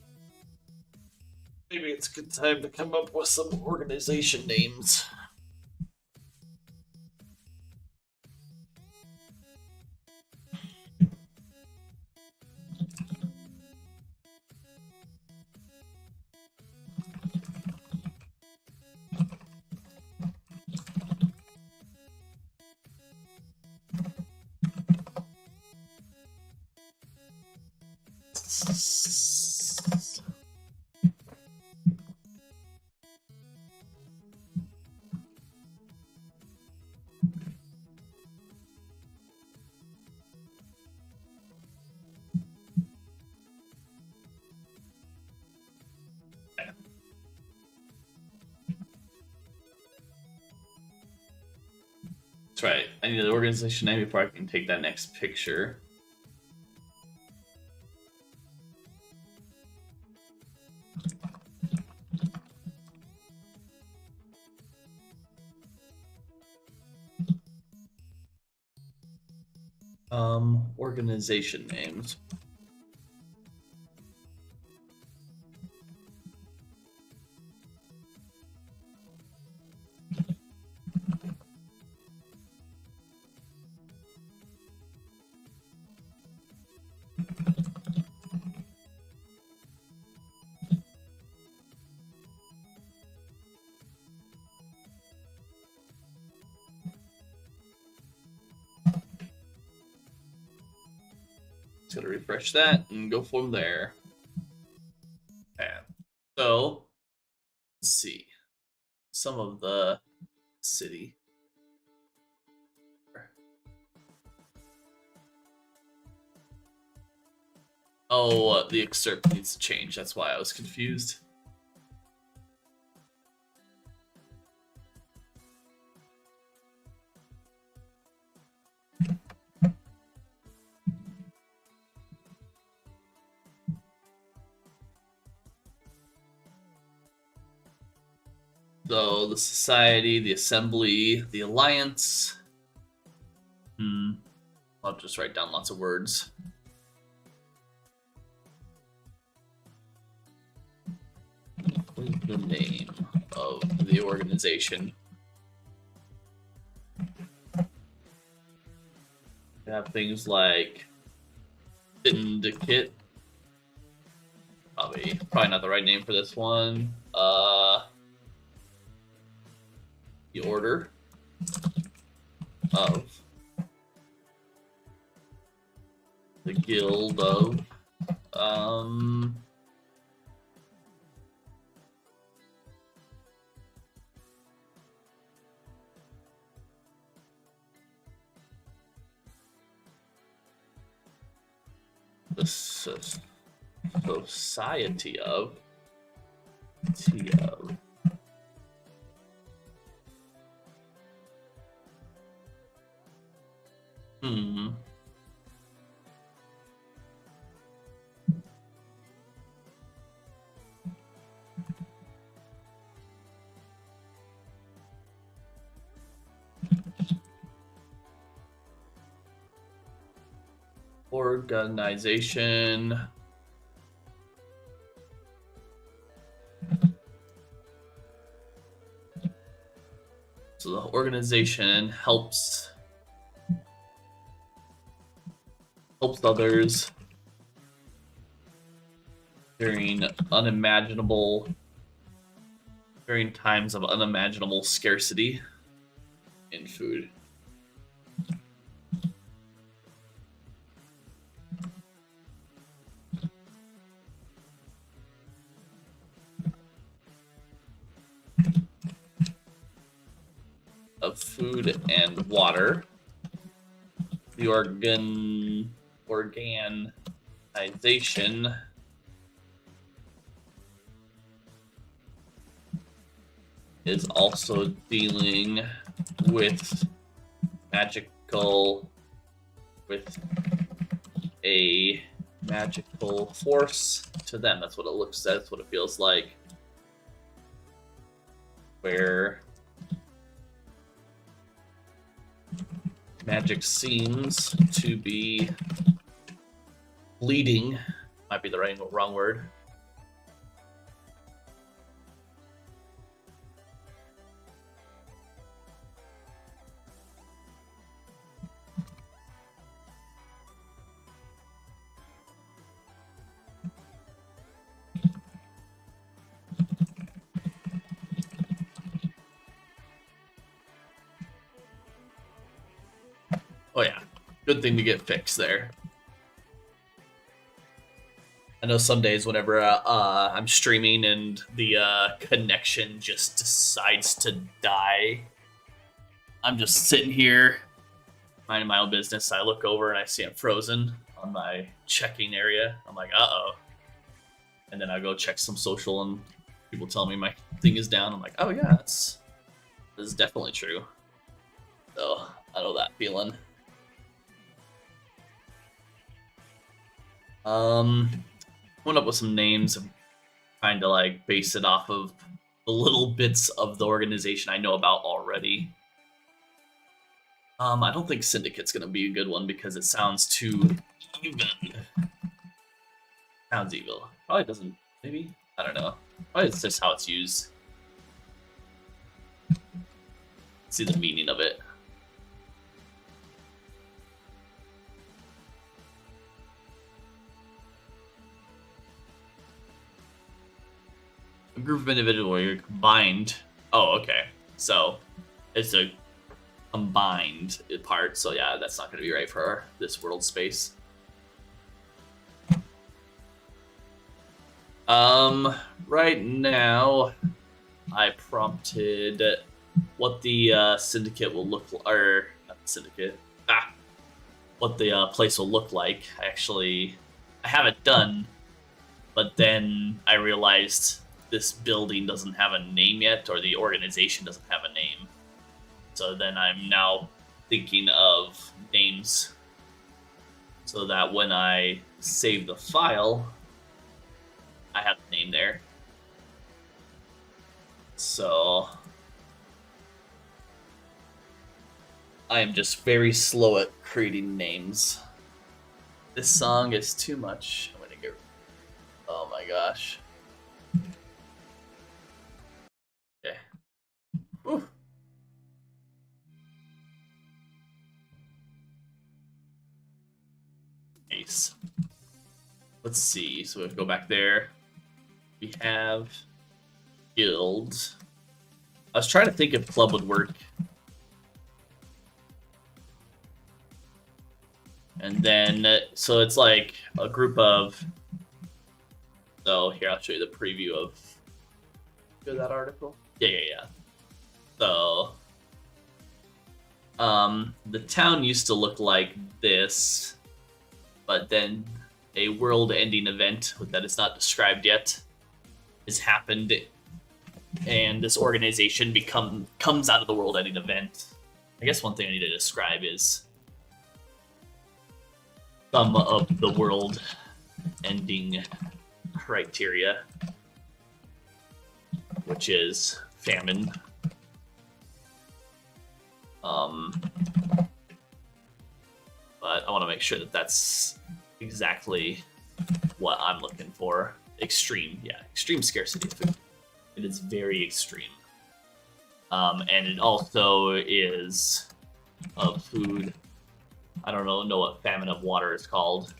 Maybe it's a good time to come up with some organization names. That's right. I need the organization name before I can take that next picture. Organization names. Just gonna refresh that and go from there. Okay. So let's see. Some of the city. Oh, the excerpt needs to change. That's why I was confused. So the society, the assembly, the alliance. I'll just write down lots of words. What is the name of the organization? We have things like syndicate. Probably not the right name for this one. The order of the guild of the society of organization. So the organization helps others during times of unimaginable scarcity in food. Of food and water. The organization is also dealing with a magical force to them. That's what it looks. That's what it feels like. Where magic seems to be bleeding. Might be the wrong word. Oh yeah, good thing to get fixed there. I know some days whenever I'm streaming and the connection just decides to die, I'm just sitting here minding my own business. I look over and I see I'm frozen on my checking area. I'm like, uh-oh. And then I go check some social and people tell me my thing is down. I'm like, oh yeah, this is definitely true. So I know that feeling. Coming up with some names and trying to like base it off of the little bits of the organization I know about already. I don't think Syndicate's gonna be a good one because it sounds too even. Sounds evil. Probably doesn't. Maybe, I don't know. Probably it's just how it's used. See the meaning of it. A group of individuals where you're combined. Oh, okay. So it's a combined part. So yeah, that's not going to be right for this world space. Right now, I prompted what the syndicate will look like, or not the syndicate, what the place will look like. I have it done, but then I realized this building doesn't have a name yet, or the organization doesn't have a name. So then I'm now thinking of names so that when I save the file, I have the name there. So I am just very slow at creating names. This song is too much. I'm gonna get. Oh my gosh. Okay. Whew. Ace. Let's see. So we have to go back there. We have guild. I was trying to think if club would work. And then, so it's like a group of. So here, I'll show you the preview of that article. Yeah. So, the town used to look like this, but then a world-ending event that is not described yet has happened, and this organization comes out of the world-ending event. I guess one thing I need to describe is some of the world-ending criteria, which is famine. But I want to make sure that that's exactly what I'm looking for. Extreme scarcity of food. It is very extreme. And it also is of food. I don't know what famine of water is called.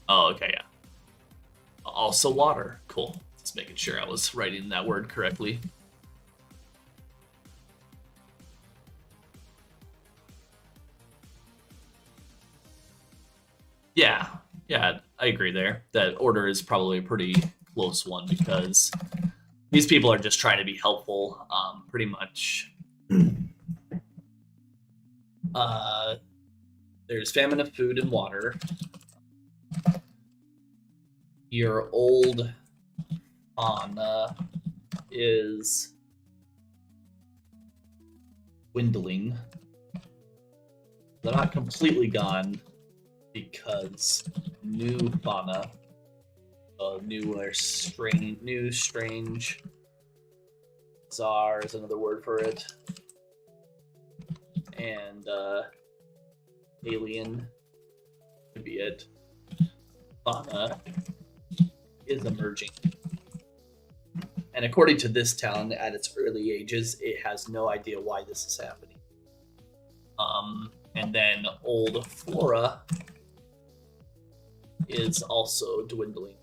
Oh, okay, yeah. Also water. Cool. Just making sure I was writing that word correctly. Yeah, I agree there. That order is probably a pretty close one because these people are just trying to be helpful. Pretty much. There's famine of food and water. Your old fauna is dwindling. They're not completely gone because new fauna, strange, bizarre is another word for it, and alien could be it. Fauna is emerging. And according to this town, at its early ages, it has no idea why this is happening. And then old flora is also dwindling.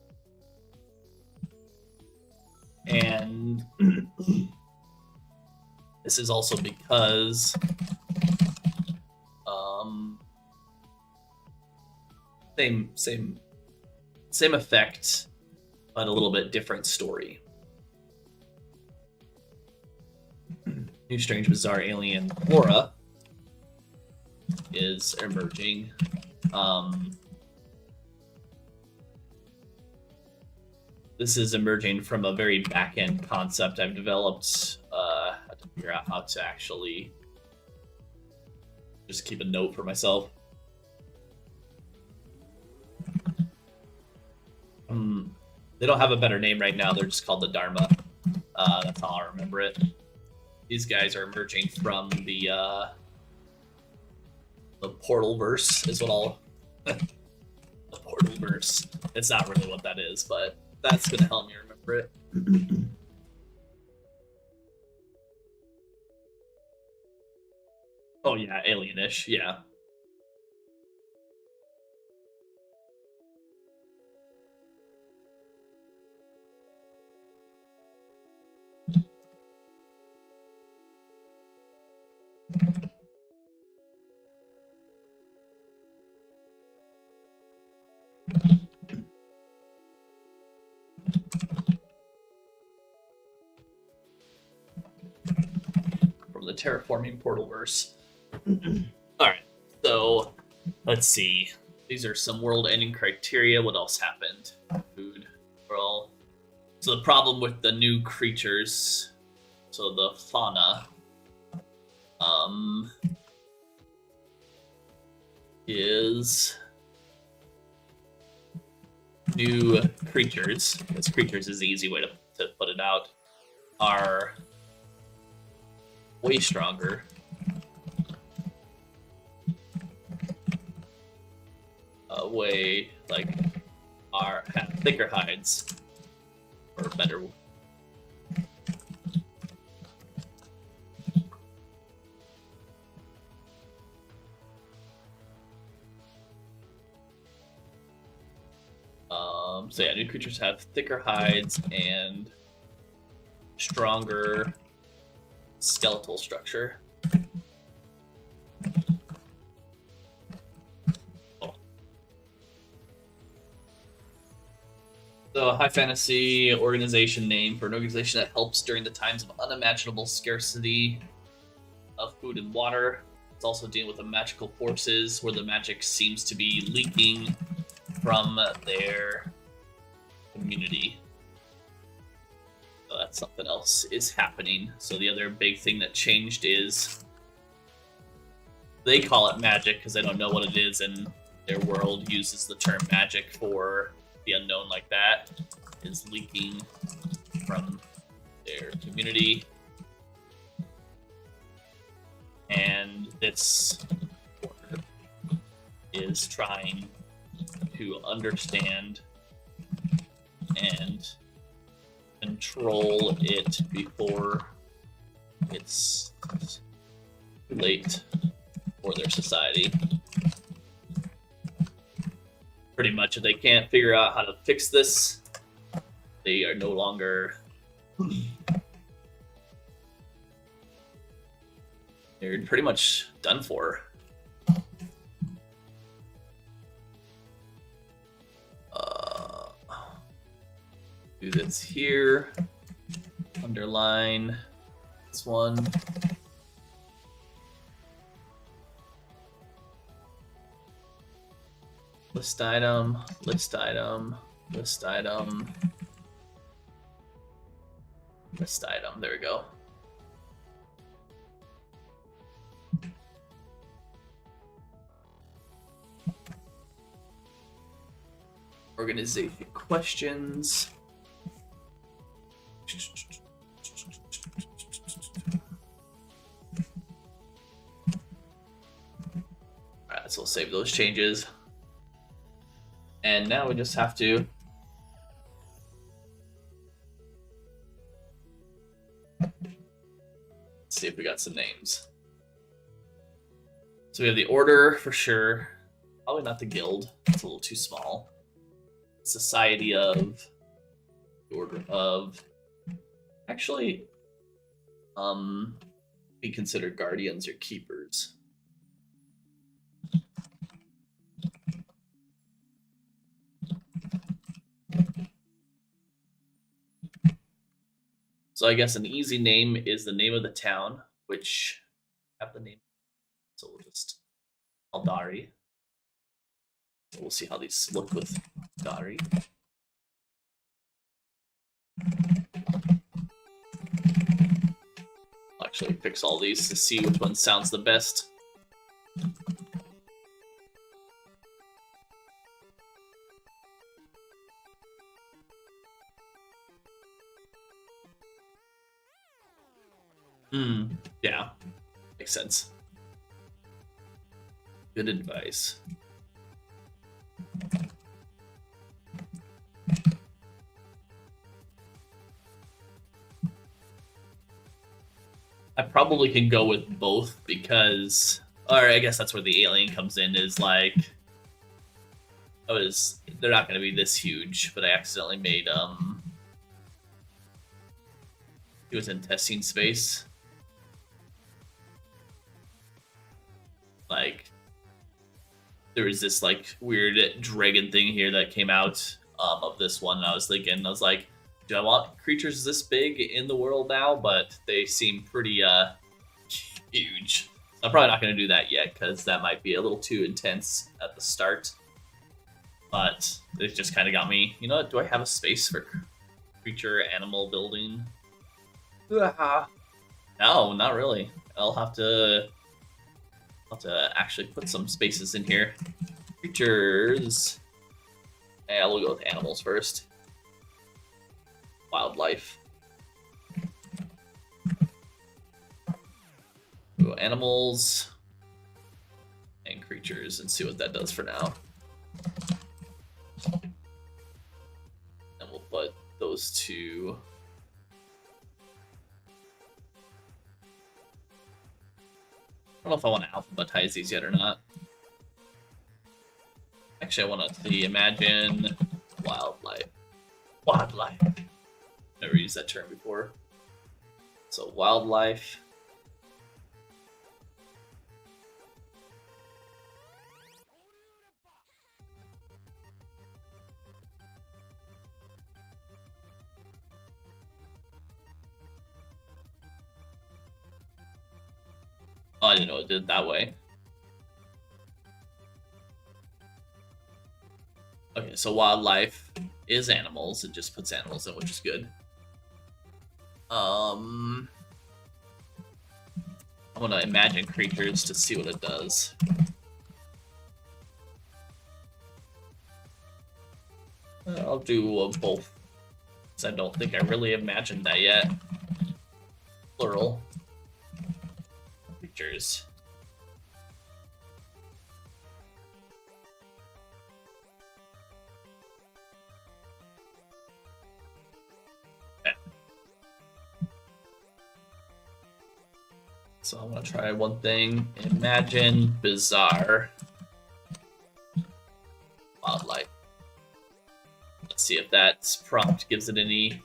And this is also because same effect, but a little bit different story. New, strange, bizarre, alien flora is emerging. This is emerging from a very back-end concept I've developed. I have to figure out how to actually just keep a note for myself. They don't have a better name right now. They're just called the Dharma. That's how I remember it. These guys are emerging from the portal verse is what I'll the portal verse. It's not really what that is, but that's gonna help me remember it. Oh yeah, alienish, yeah. terraforming Portalverse. Alright, so let's see. These are some world-ending criteria. What else happened? Food. Well, so the problem with the new creatures, so the fauna, is new creatures, because creatures is the easy way to put it out, are way stronger. Way, like, have thicker hides, or better. So yeah, new creatures have thicker hides and stronger skeletal structure. So, high fantasy organization name for an organization that helps during the times of unimaginable scarcity of food and water. It's also dealing with the magical forces where the magic seems to be leaking from their community. So that's something else is happening. So the other big thing that changed is they call it magic because they don't know what it is, and their world uses the term magic for the unknown like that, is leaking from their community. And this order is trying to understand and control it before it's too late for their society. Pretty much, if they can't figure out how to fix this, they are no longer... They're pretty much done for. Do this here. Underline this one. List item, list item, list item, list item. There we go. Organization questions. Alright, so we'll save those changes. And now we just have to see if we got some names. So we have the order for sure. Probably not the guild. It's a little too small. Society of, the order of, actually, be considered guardians or keepers. So I guess an easy name is the name of the town, which have the name. So we'll just Aldari. So we'll see how these look with Dari. I'll actually fix all these to see which one sounds the best. Yeah, makes sense. Good advice. I probably can go with both because, or I guess that's where the alien comes in, is like, they're not going to be this huge, but I accidentally made, it was in testing space. Like, there was this like weird dragon thing here that came out of this one, and I was thinking, I was like, do I want creatures this big in the world now? But they seem pretty huge. I'm probably not going to do that yet because that might be a little too intense at the start. But it just kind of got me. You know what? Do I have a space for creature animal building? No, not really. I'll have to actually put some spaces in here. Creatures. Yeah, we'll go with animals first. Wildlife. We'll go animals and creatures and see what that does for now. And we'll put those two. I don't know if I want to alphabetize these yet or not. Actually, I want to see imagine wildlife. Wildlife. Never used that term before. So wildlife. Oh, I didn't know it did it that way. Okay, so wildlife is animals. It just puts animals in, which is good. I'm gonna imagine creatures to see what it does. I'll do both, because I don't think I really imagined that yet. Plural. Creatures. Okay. So I'm gonna try one thing. Imagine bizarre wildlife. Let's see if that prompt gives it any.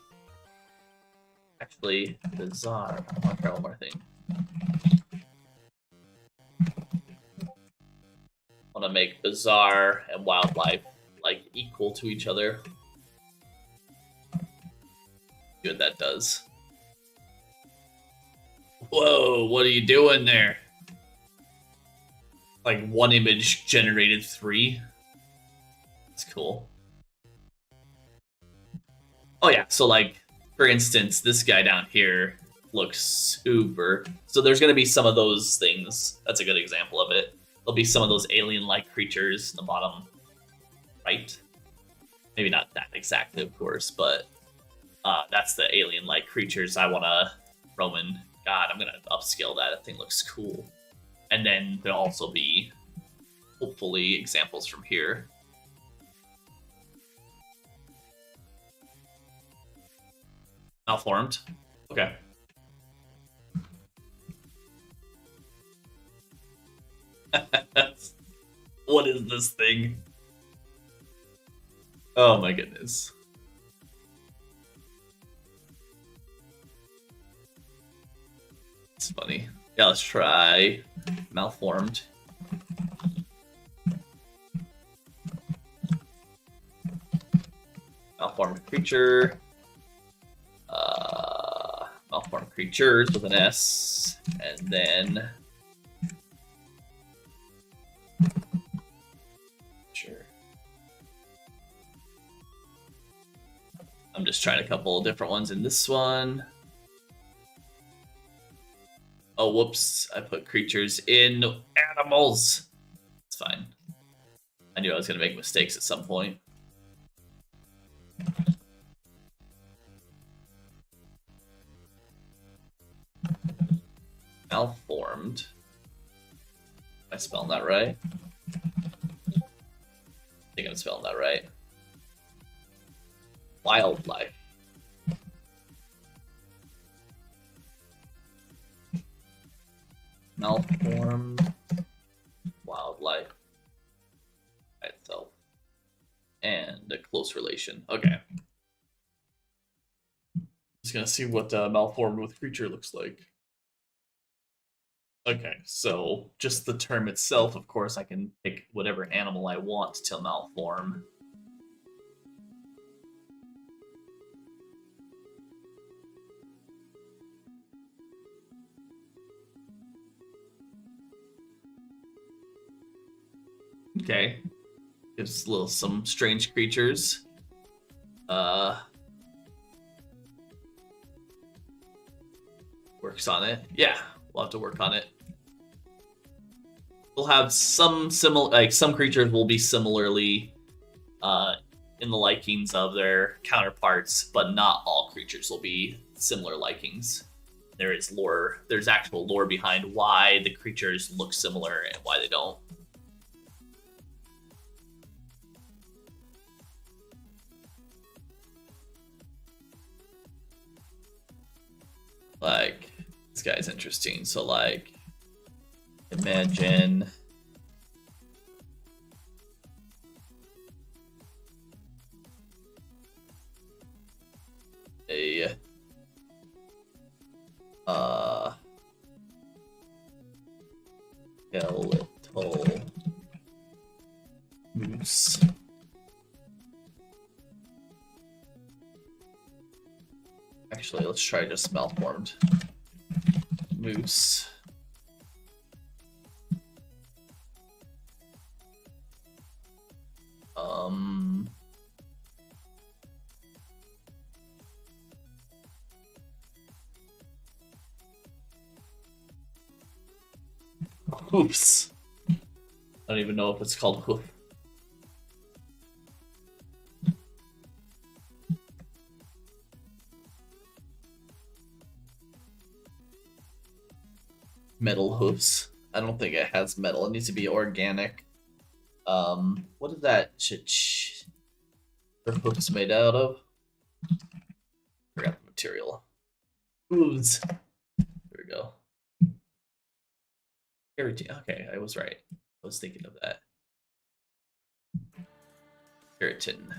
Actually, bizarre. I want to try one more thing. I want to make bizarre and wildlife like equal to each other. See what that does. Whoa, what are you doing there? Like one image generated 3. That's cool. Oh yeah, so like, for instance, this guy down here looks super. So there's going to be some of those things. That's a good example of it. There'll be some of those alien-like creatures in the bottom right. Maybe not that exactly, of course, but that's the alien-like creatures I want to Roman. God, I'm going to upscale that. That thing looks cool. And then there'll also be, hopefully, examples from here. Malformed. Okay. What is this thing? Oh my goodness. It's funny. Yeah, let's try malformed. Malformed creature. Malformed creatures with an S, and then sure. I'm just trying a couple of different ones in this one. Oh, whoops! I put creatures in animals. It's fine. I knew I was gonna make mistakes at some point. Malformed. Am I spelling that right? I think I'm spelling that right. Wildlife. Malformed wildlife by itself. And a close relation. Okay. Just gonna see what malformed with creature looks like. Okay, so just the term itself, of course, I can pick whatever animal I want to malform. Okay. Gives some strange creatures. Works on it. Yeah, we'll have to work on it. We'll have some some creatures will be similarly in the likings of their counterparts, but not all creatures will be similar likings. There is lore. There's actual lore behind why the creatures look similar and why they don't. Like, this guy's interesting. So, like, imagine a skeletal moose. Actually, let's try just malformed moose. Hoofs. I don't even know if it's called hoof. Metal hoofs. I don't think it has metal. It needs to be organic. What is that the hoofs made out of? Forgot the material. Hooves. There we go. Okay, I was right. I was thinking of that. Keratin.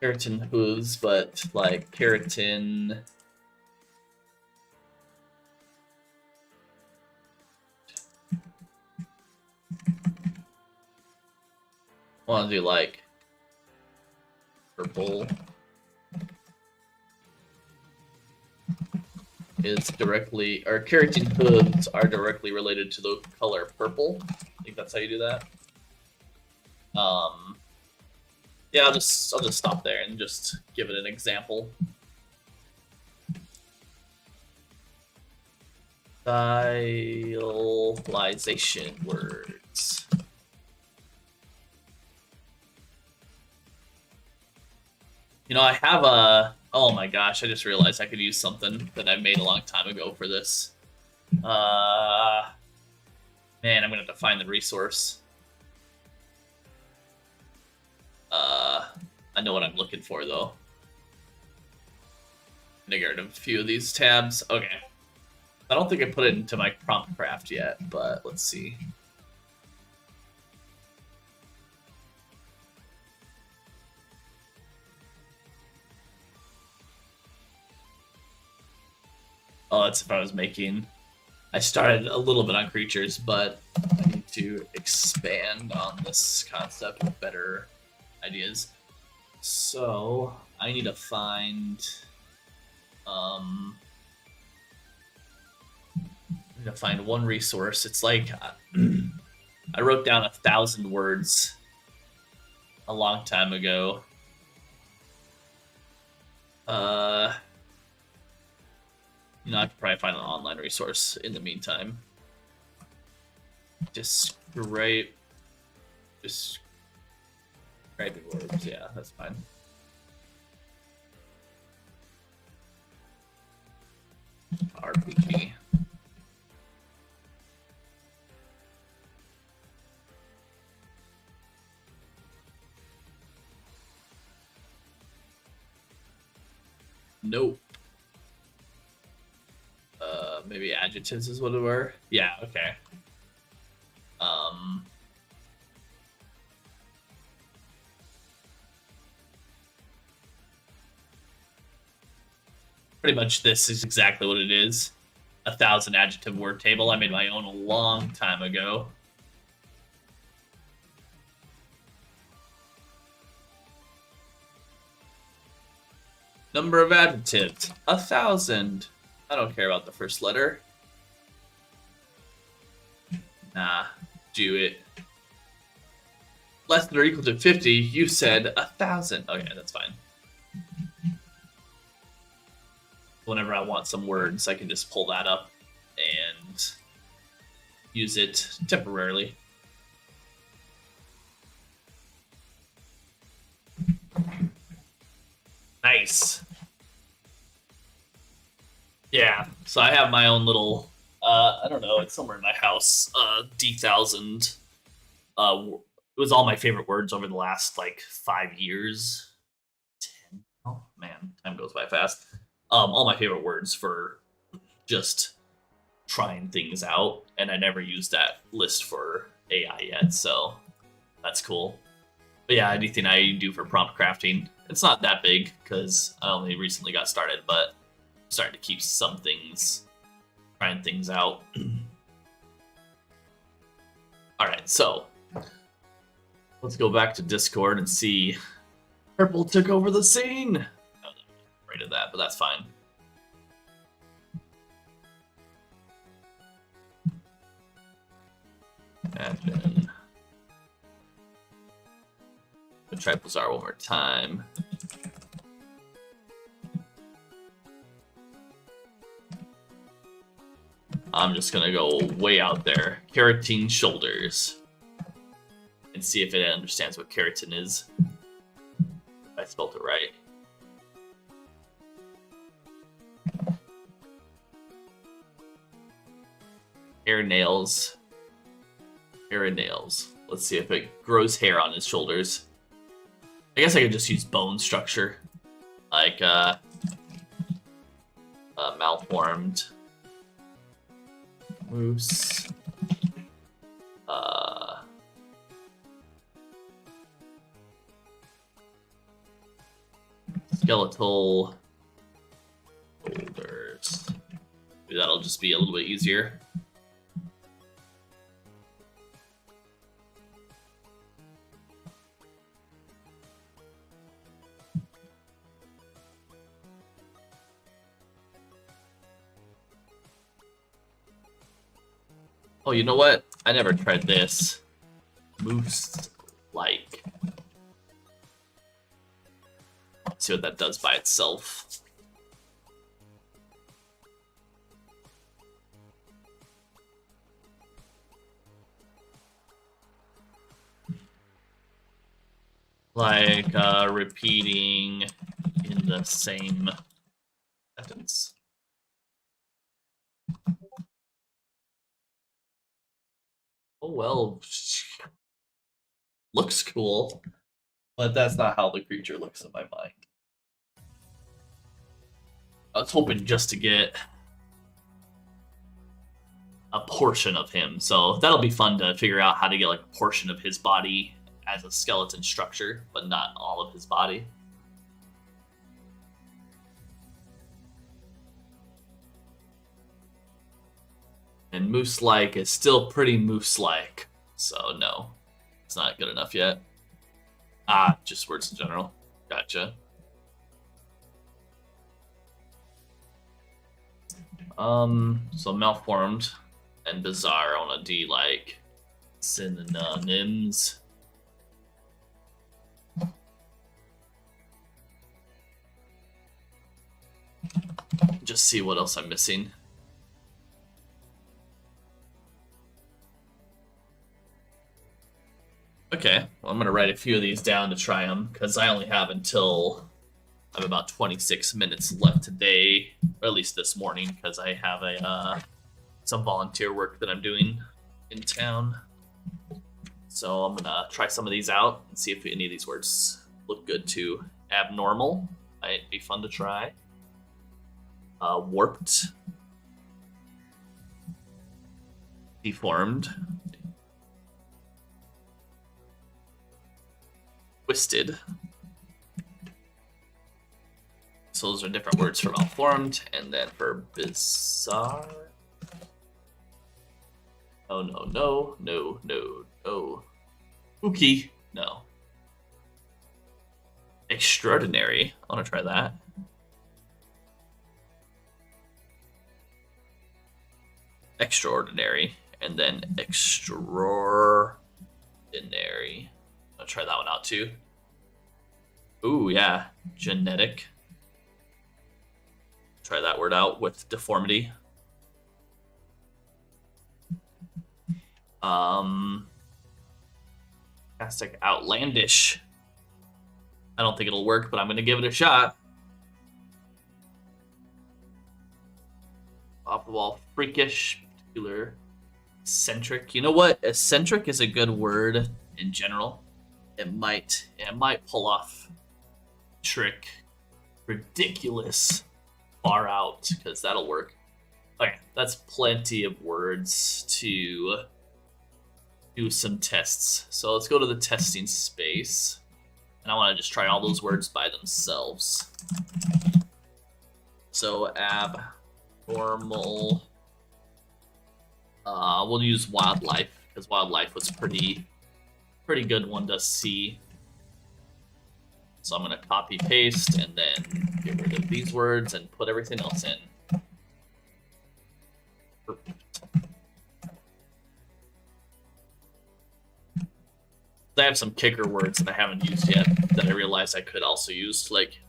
Keratin hooves, but like keratin. I want to do like purple. Is directly, or keratin hooves are directly related to the color purple. I think that's how you do that. Yeah, I'll just stop there and just give it an example. Stylization words. You know, I have a. Oh my gosh! I just realized I could use something that I made a long time ago for this. Man, I'm gonna have to find the resource. I know what I'm looking for though. I'm gonna get rid of a few of these tabs. Okay. I don't think I put it into my prompt craft yet, but let's see. Oh, that's if I was making. I started a little bit on creatures, but I need to expand on this concept with better ideas. So I need to find. I need to find one resource. It's like I wrote down 1,000 words a long time ago. You know, I could probably find an online resource in the meantime. Describing words, yeah, that's fine. RPG. Nope. Maybe adjectives is what it were. Yeah, okay. Pretty much this is exactly what it is. 1,000 adjective word table. I made my own a long time ago. Number of adjectives, 1,000. I don't care about the first letter. Nah, do it. Less than or equal to 50, you said 1,000. Okay, that's fine. Whenever I want some words, I can just pull that up and use it temporarily. Nice. Yeah, so I have my own little, I don't know, it's somewhere in my house, D1000. It was all my favorite words over the last, like, 5 years. 10? Oh, man, time goes by fast. All my favorite words for just trying things out, and I never used that list for AI yet, so that's cool. But yeah, anything I do for prompt crafting, it's not that big, because I only recently got started, but starting to keep some things, trying things out. Alright, so let's go back to Discord and see. Purple took over the scene! I was afraid of that, but that's fine. Imagine. I'll try Bazaar one more time. I'm just gonna go way out there. Keratin shoulders. And see if it understands what keratin is. I spelled it right. Hair nails. Hair and nails. Let's see if it grows hair on his shoulders. I guess I could just use bone structure. Like, malformed. Moose. Skeletal shoulders. Maybe that'll just be a little bit easier. Oh, you know what? I never tried this. Moose-like. Let's see what that does by itself. Like, repeating in the same sentence. Oh, well, looks cool, but that's not how the creature looks in my mind. I was hoping just to get a portion of him, so that'll be fun to figure out how to get like a portion of his body as a skeleton structure, but not all of his body. And moose-like is still pretty moose-like, so no, it's not good enough yet. Ah, just words in general. Gotcha. So malformed and bizarre on a D, like synonyms. Just see what else I'm missing. Okay, well, I'm going to write a few of these down to try them, because I only have until I have about 26 minutes left today, or at least this morning, because I have some volunteer work that I'm doing in town. So I'm going to try some of these out and see if any of these words look good to abnormal. Might be fun to try. Warped. Deformed. Twisted. So those are different words for malformed, and then for bizarre. Oh no, no, no, no, no. Spooky, no. Extraordinary, I want to try that. extraordinary, and then extraordinary. I'll try that one out too. Ooh, yeah, genetic. Try that word out with deformity. Fantastic, outlandish. I don't think it'll work, but I'm gonna give it a shot. Off the wall, freakish, particular, eccentric. You know what? Eccentric is a good word in general. It might pull off trick, ridiculous, far out, because that'll work. Okay, that's plenty of words to do some tests. So let's go to the testing space, and I want to just try all those words by themselves. So abnormal. We'll use wildlife because wildlife was pretty good one to see. So I'm going to copy paste and then get rid of these words and put everything else in. Perfect. I have some kicker words that I haven't used yet that I realized I could also use. Like,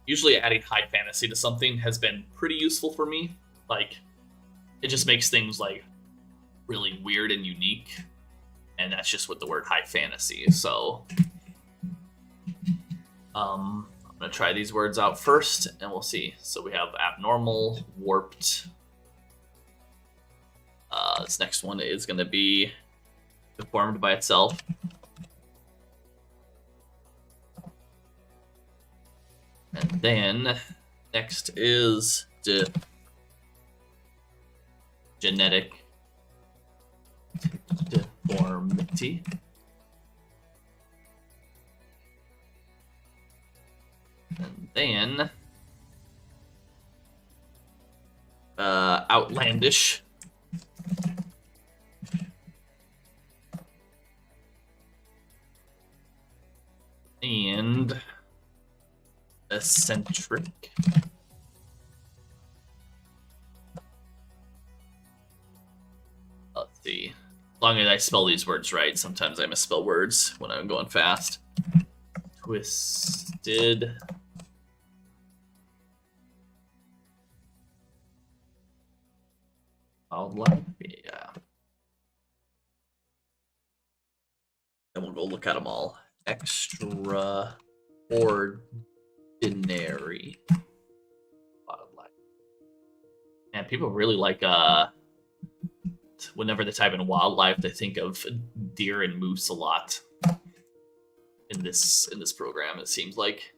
usually adding high fantasy to something has been pretty useful for me. Like, it just makes things like really weird and unique. And that's just with the word high fantasy. So I'm gonna try these words out first and we'll see. So we have abnormal, warped. This next one is gonna be deformed by itself. And then next is genetic deformity. And then outlandish. And eccentric. Let's see. As long as I spell these words right, sometimes I misspell words when I'm going fast. Twisted. Wildlife, yeah. And we'll go look at them all. Extraordinary wildlife. And people really like whenever they type in wildlife, they think of deer and moose a lot in this program, it seems like.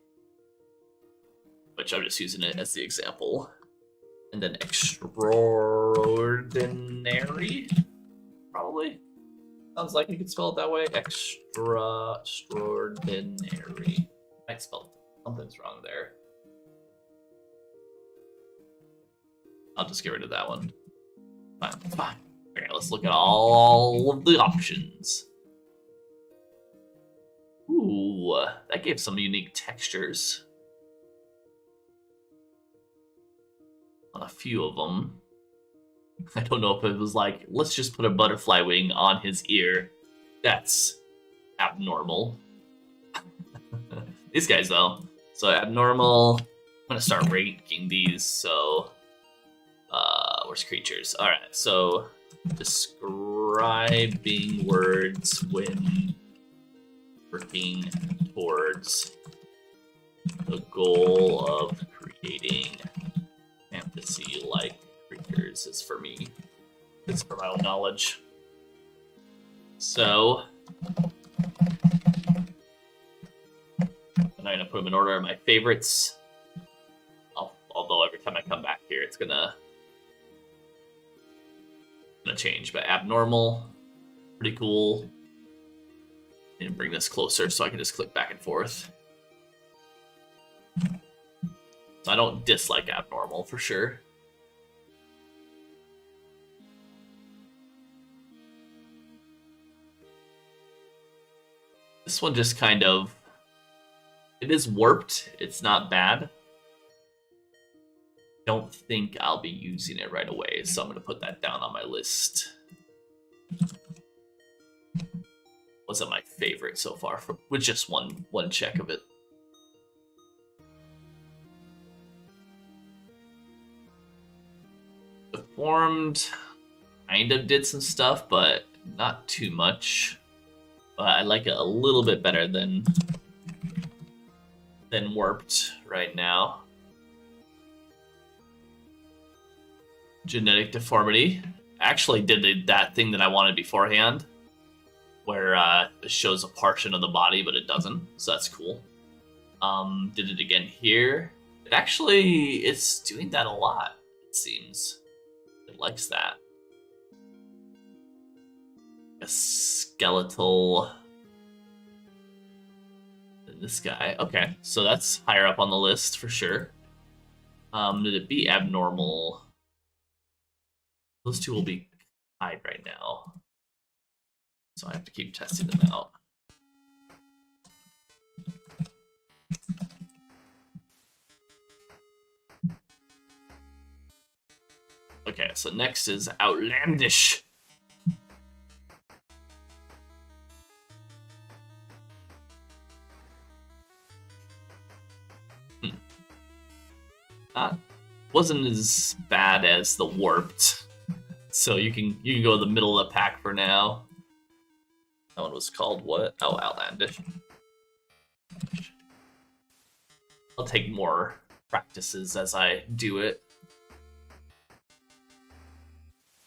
Which I'm just using it as the example. And then extraordinary, probably. Sounds like you could spell it that way. Extraordinary. Might spell something's wrong there. I'll just get rid of that one. Fine. Okay, let's look at all of the options. Ooh, that gave some unique textures on a few of them. I don't know if it was like, let's just put a butterfly wing on his ear. That's abnormal. These guys, though. So abnormal. I'm going to start ranking these. So, where's creatures? All right. So, describing words when working towards the goal of creating fantasy-like creatures is for me. It's for my own knowledge. So, I'm going to put them in order of my favorites. Although every time I come back here, it's gonna change. But abnormal, pretty cool. And bring this closer so I can just click back and forth. So I don't dislike abnormal for sure. This one just kind of, it is warped. It's not bad. Don't think I'll be using it right away, so I'm going to put that down on my list. Wasn't my favorite so far, with just one check of it. Deformed kind of did some stuff, but not too much. But I like it a little bit better than warped right now. Genetic deformity actually did that thing that I wanted beforehand, where it shows a portion of the body, but it doesn't. So that's cool. Did it again here. It's doing that a lot, it seems. It likes that. A skeletal. This guy. Okay, so that's higher up on the list for sure. Did it be abnormal? Those two will be tied right now. So I have to keep testing them out. Okay, so next is outlandish. Wasn't as bad as the warped. So you can go to the middle of the pack for now. That one was called what? Oh, outlandish. I'll take more practices as I do it.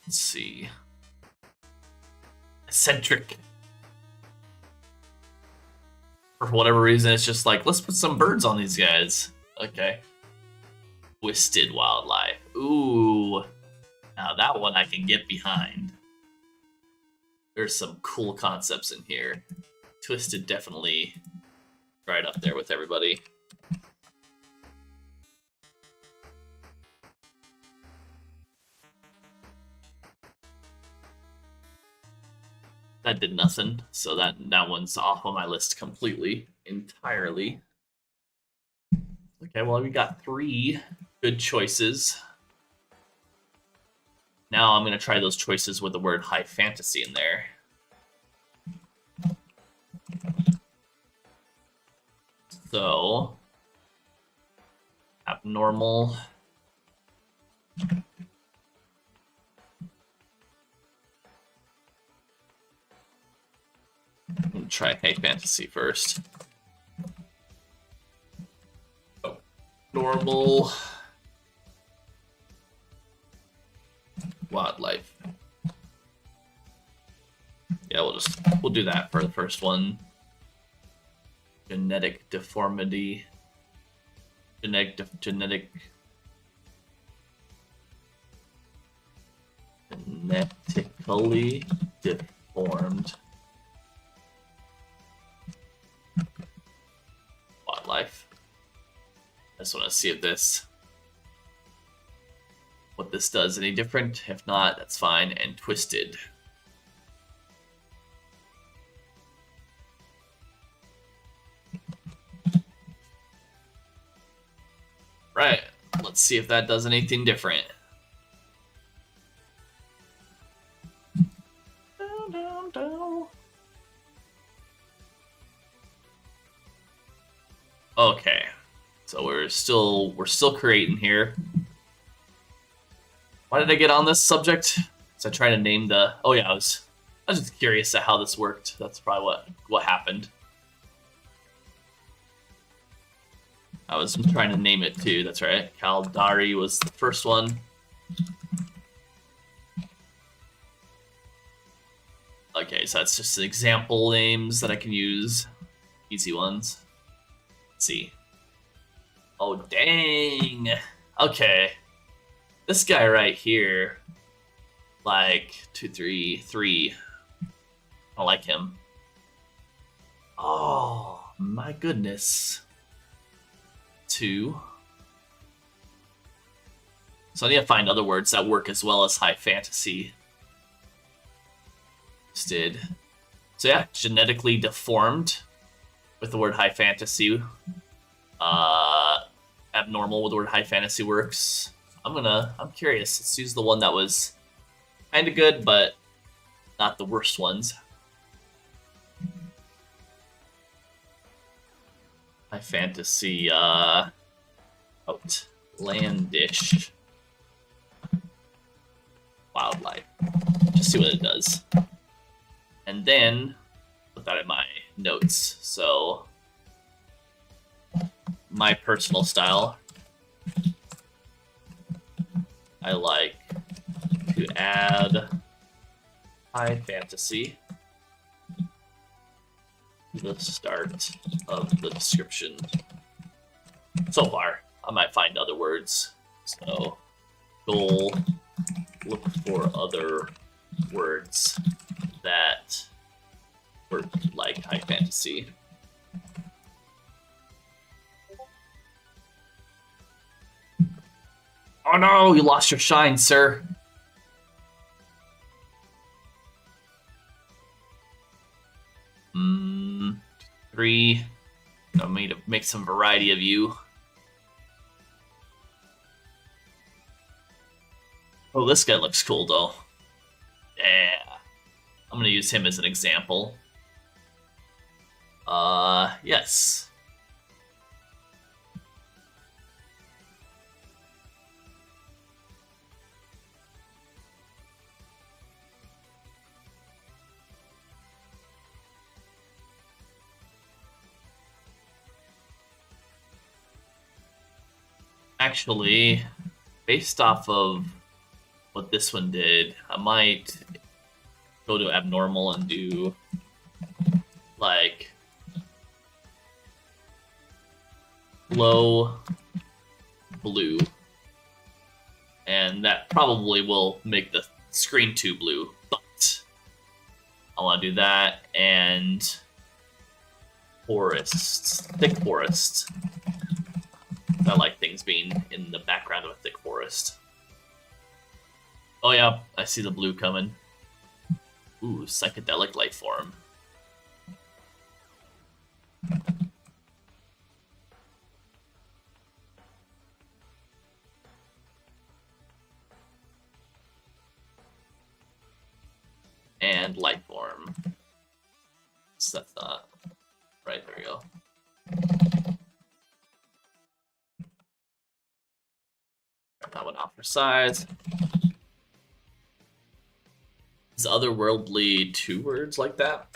Let's see. Eccentric. For whatever reason, it's just like, let's put some birds on these guys. Okay. Twisted wildlife. Ooh. Now that one I can get behind. There's some cool concepts in here. Twisted definitely right up there with everybody. That did nothing, so that one's off on my list completely, entirely. Okay, well, we got 3 good choices. Now I'm going to try those choices with the word high fantasy in there. So, abnormal. I'm going to try high fantasy first. Oh, normal. Wildlife. Yeah, we'll do that for the first one. Genetic deformity. Genetically deformed wildlife. I just want to see if what this does any different. If not, that's fine. And twisted. Right. Let's see if that does anything different. Okay. So we're still creating here. Why did I get on this subject? So I tried to name the. Oh yeah, I was just curious at how this worked. That's probably what happened. I was trying to name it too. That's right. Caldari was the first one. Okay, so that's just example names that I can use. Easy ones. Let's see. Oh dang. Okay. This guy right here, like 2, 3, 3. I like him. Oh my goodness. 2. So I need to find other words that work as well as high fantasy. Did. So yeah, genetically deformed with the word high fantasy. Abnormal with the word high fantasy works. I'm curious. Let's use the one that was kind of good, but not the worst ones. High fantasy, outlandish wildlife. Just see what it does. And then put that in my notes. So my personal style, I like to add high fantasy to the start of the description. So far, I might find other words. So goal, look for other words that work like high fantasy. Oh no, you lost your shine, sir. Three. I need to make some variety of you. Oh, this guy looks cool, though. Yeah. I'm gonna use him as an example. Yes. Actually, based off of what this one did, I might go to abnormal and do like low blue, and that probably will make the screen too blue, but I want to do that. And forests, thick forest. I like things being in the background of a thick forest. Oh yeah, I see the blue coming. Ooh, psychedelic life form. And life form. Set that. Right, there we go. That one off for size. Is otherworldly 2 words like that?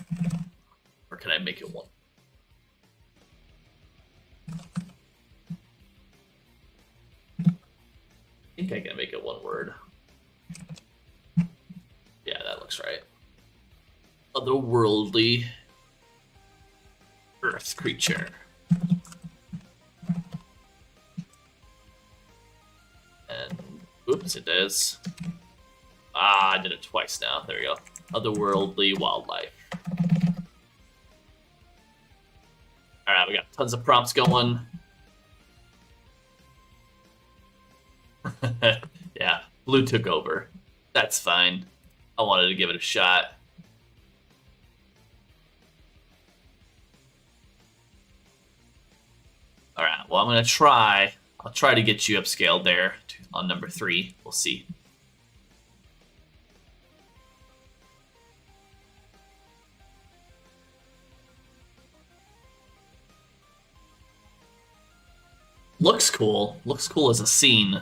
Or can I make it 1? I think I can make it 1 word. Yeah, that looks right. Otherworldly earth creature. And oops, it does. Ah, I did it twice now. There we go. Otherworldly wildlife. Alright, we got tons of prompts going. Yeah, blue took over. That's fine. I wanted to give it a shot. Alright, well, I'm going to try. I'll try to get you upscaled there on number 3. We'll see. Looks cool. Looks cool as a scene.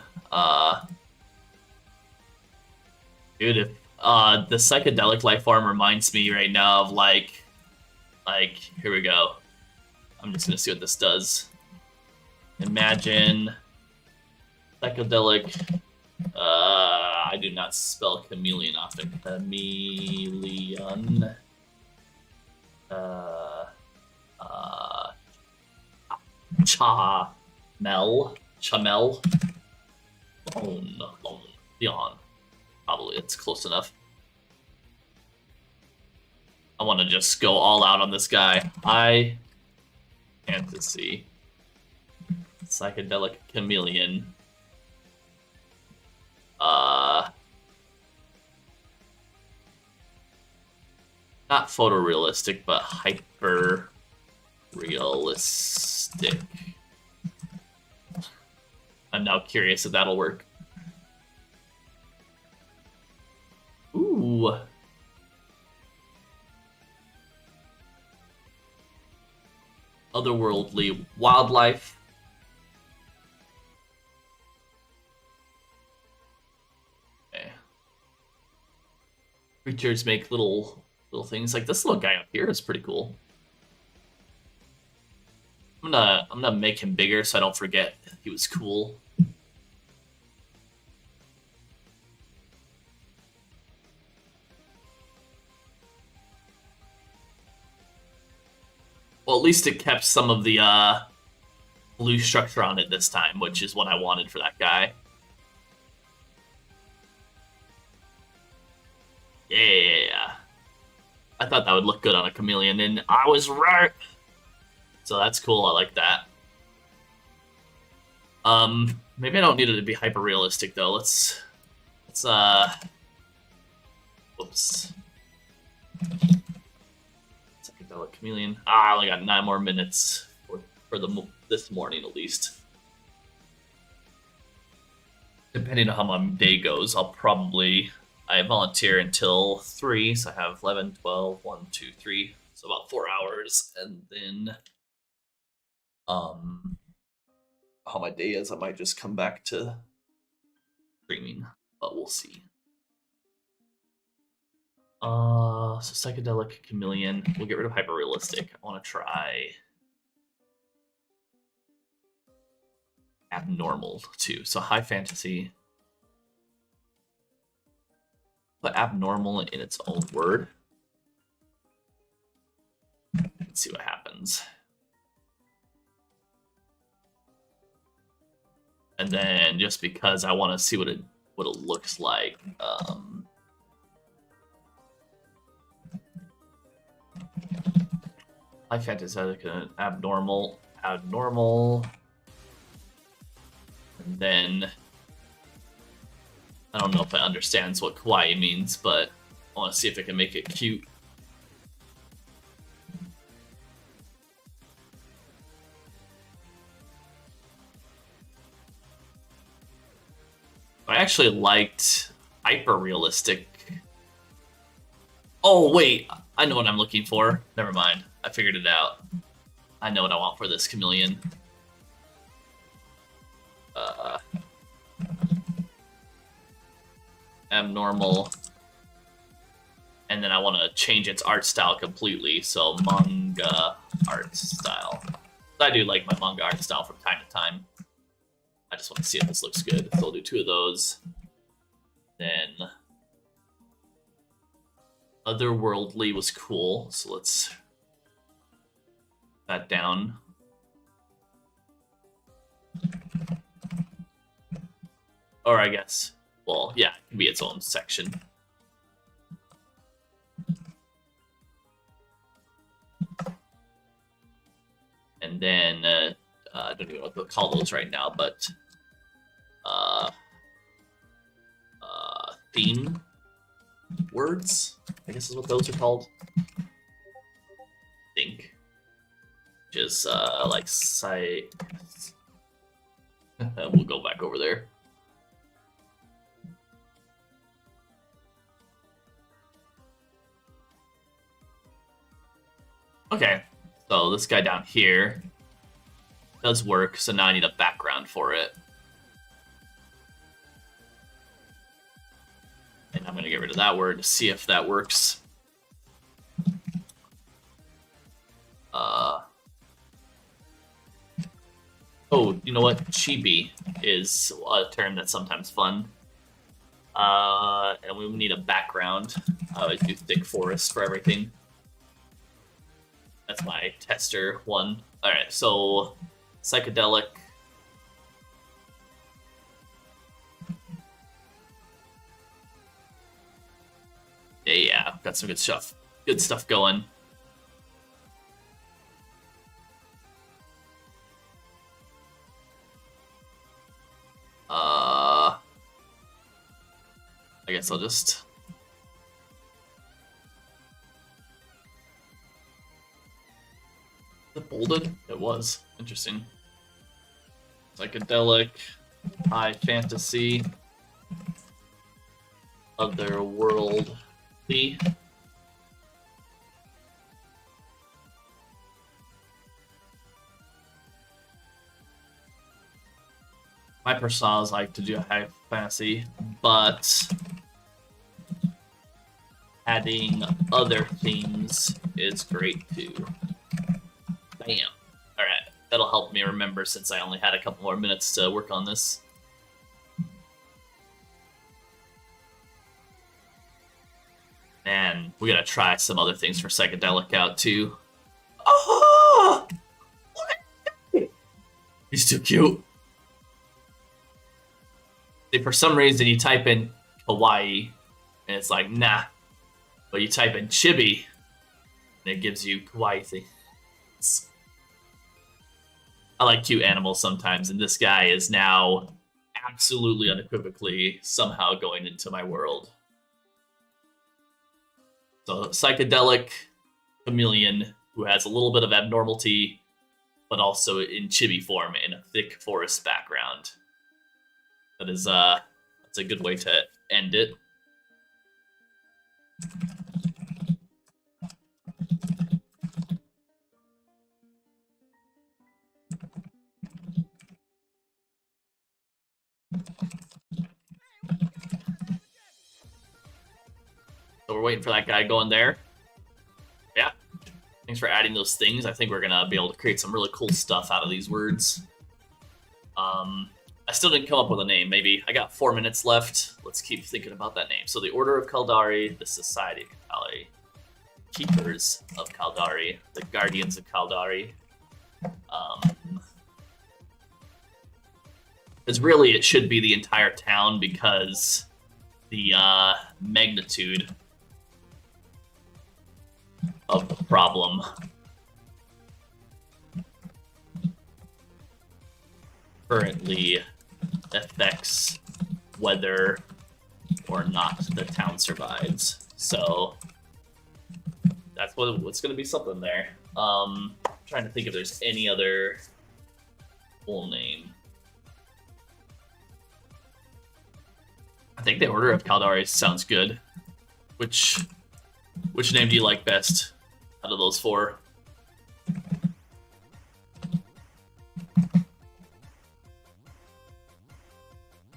Dude, if the psychedelic life form reminds me right now of like here we go. I'm just gonna see what this does. Imagine psychedelic. I do not spell chameleon often. Chameleon. Chamel. Leon. Probably it's close enough. I want to just go all out on this guy. High fantasy. Psychedelic chameleon. Not photorealistic, but hyper realistic. I'm now curious if that'll work. do otherworldly wildlife. Okay. Creatures make little things. Like this little guy up here is pretty cool. I'm gonna make him bigger so I don't forget he was cool. Well, at least it kept some of the blue structure on it this time, which is what I wanted for that guy. Yeah. I thought that would look good on a chameleon, and I was right. So that's cool, I like that. Maybe I don't need it to be hyper realistic though. Let's whoops. Psychedelic chameleon. I only got 9 more minutes for this morning at least. Depending on how my day goes, I volunteer until 3, so I have 11, 12, 1, 2, 3, so about 4 hours, and then how my day is, I might just come back to streaming, but we'll see. So psychedelic chameleon. We'll get rid of hyper realistic. I want to try abnormal too. So high fantasy, but abnormal in its own word. Let's see what happens. And then just because I want to see what it looks like, high fantasy, abnormal, and then I don't know if it understands what kawaii means, but I want to see if I can make it cute. I actually liked hyper realistic. Oh wait, I know what I'm looking for. Never mind, I figured it out. I know what I want for this chameleon. Abnormal, and then I want to change its art style completely. So manga art style. I do like my manga art style from time to time. I just want to see if this looks good. So I'll do 2 of those. Then otherworldly was cool, so let's put that down. Or I guess, well, yeah, it can be its own section. And then I don't even know what to call those right now, but theme words, I guess is what those are called. I think. Which is like we'll go back over there. Okay, so this guy down here does work, so now I need a background for it. And I'm going to get rid of that word to see if that works. Oh, you know what? Chibi is a term that's sometimes fun. And we need a background. I always do thick forest for everything. That's my tester one. All right, so psychedelic. Yeah, got some good stuff. Good stuff going. I guess I'll just. Is it bolded? It was. Interesting. Psychedelic, high fantasy, otherworld. See? My personalities like to do high fantasy, but adding other themes is great too. Bam. Alright, that'll help me remember since I only had a couple more minutes to work on this. And we gotta try some other things for psychedelic out too. Oh! He's too cute. See, for some reason you type in kawaii and it's like, nah. But you type in chibi and it gives you kawaii things. I like cute animals sometimes, and this guy is now absolutely unequivocally somehow going into my world. So, psychedelic chameleon who has a little bit of abnormality, but also in chibi form in a thick forest background. That is, that's a good way to end it. So we're waiting for that guy going there. Yeah. Thanks for adding those things. I think we're going to be able to create some really cool stuff out of these words. I still didn't come up with a name. Maybe I got 4 minutes left. Let's keep thinking about that name. So the Order of Kaldari, the Society of Kaldari, Keepers of Kaldari, the Guardians of Kaldari. Because really it should be the entire town because the magnitude of the problem currently affects whether or not the town survives. So that's what's going to be something there. Trying to think if there's any other full name. I think the Order of Kaldari sounds good. Which name do you like best out of those four?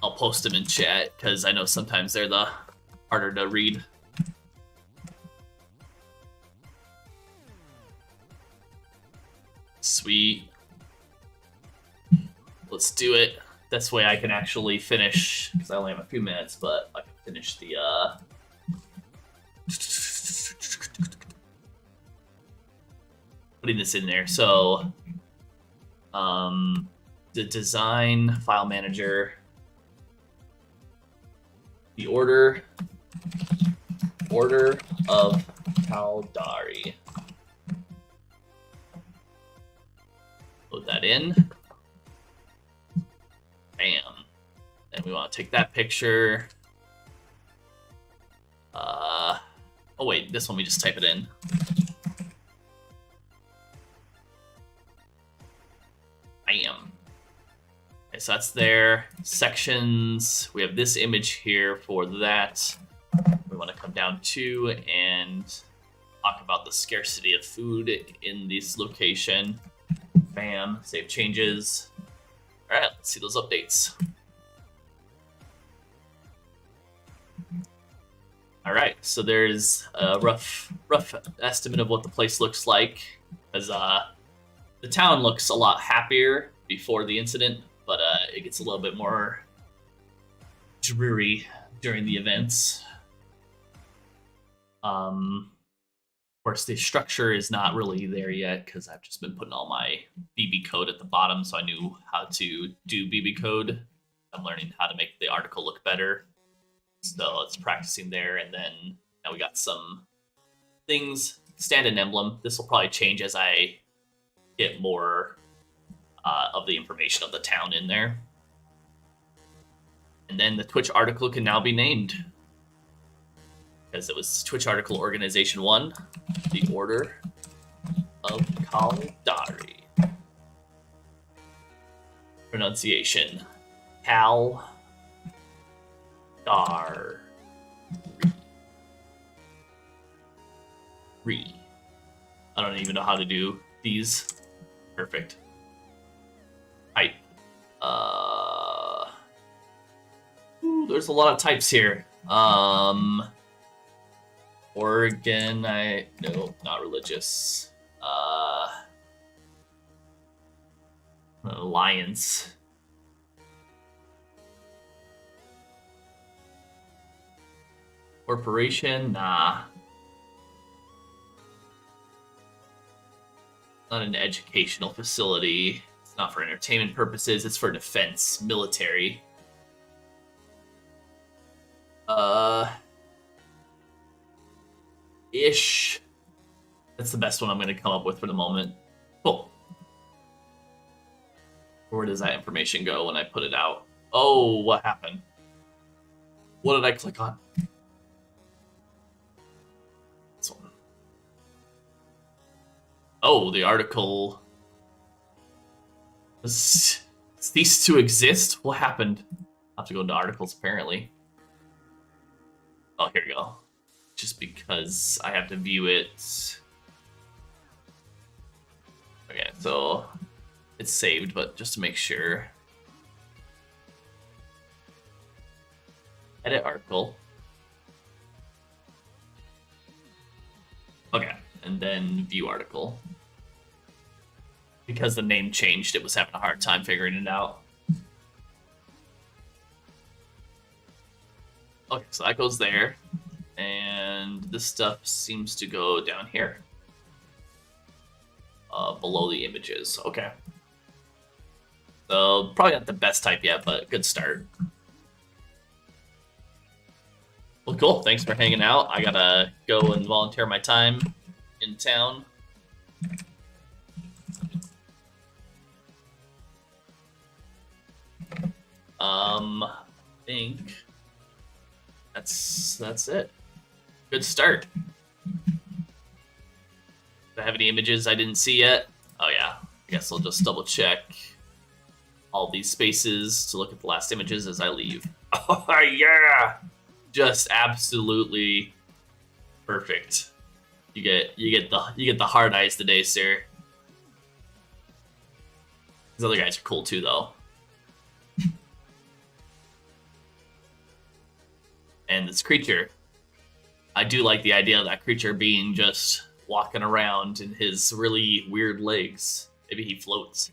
I'll post them in chat because I know sometimes they're the harder to read. Sweet. Let's do it. This way I can actually finish, because I only have a few minutes, but I can finish the putting this in there. So the design file manager, the order of Kaldari. Put that in. Bam. And we want to take that picture. Oh wait, this one we just type it in. Bam. Okay, so that's there. Sections. We have this image here for that. We want to come down to and talk about the scarcity of food in this location. Bam. Save changes. All right, let's see those updates. All right, so there's a rough estimate of what the place looks like, because the town looks a lot happier before the incident, but it gets a little bit more dreary during the events. Of course, the structure is not really there yet because I've just been putting all my BB code at the bottom, so I knew how to do BB code. I'm learning how to make the article look better. So it's practicing there, and then now we got some things. Stand-in emblem. This will probably change as I get more of the information of the town in there. And then the Twitch article can now be named, because it was Twitch article organization 1, the Order of Kaldari. Pronunciation: Kaldari. Re. I don't even know how to do these. Perfect. Type. Ooh, there's a lot of types here. Oregon, no, not religious. Alliance. Corporation, nah. Not an educational facility. It's not for entertainment purposes. It's for defense, military. Ish. That's the best one I'm going to come up with for the moment. Cool. Where does that information go when I put it out? Oh, what happened? What did I click on? This one. Oh, the article. Does these two exist? What happened? I have to go into articles, apparently. Oh, here we go. Just because I have to view it. Okay, so it's saved, but just to make sure. Edit article. Okay, and then view article. Because the name changed, it was having a hard time figuring it out. Okay, so that goes there. And this stuff seems to go down here. Below the images. Okay. So, probably not the best type yet, but good start. Well, cool. Thanks for hanging out. I gotta go and volunteer my time in town. I think that's it. Good start. Do I have any images I didn't see yet? Oh yeah. I guess I'll just double check all these spaces to look at the last images as I leave. Oh yeah! Just absolutely perfect. You get the hard eyes today, sir. These other guys are cool too, though. And this creature, I do like the idea of that creature being just walking around in his really weird legs. Maybe he floats.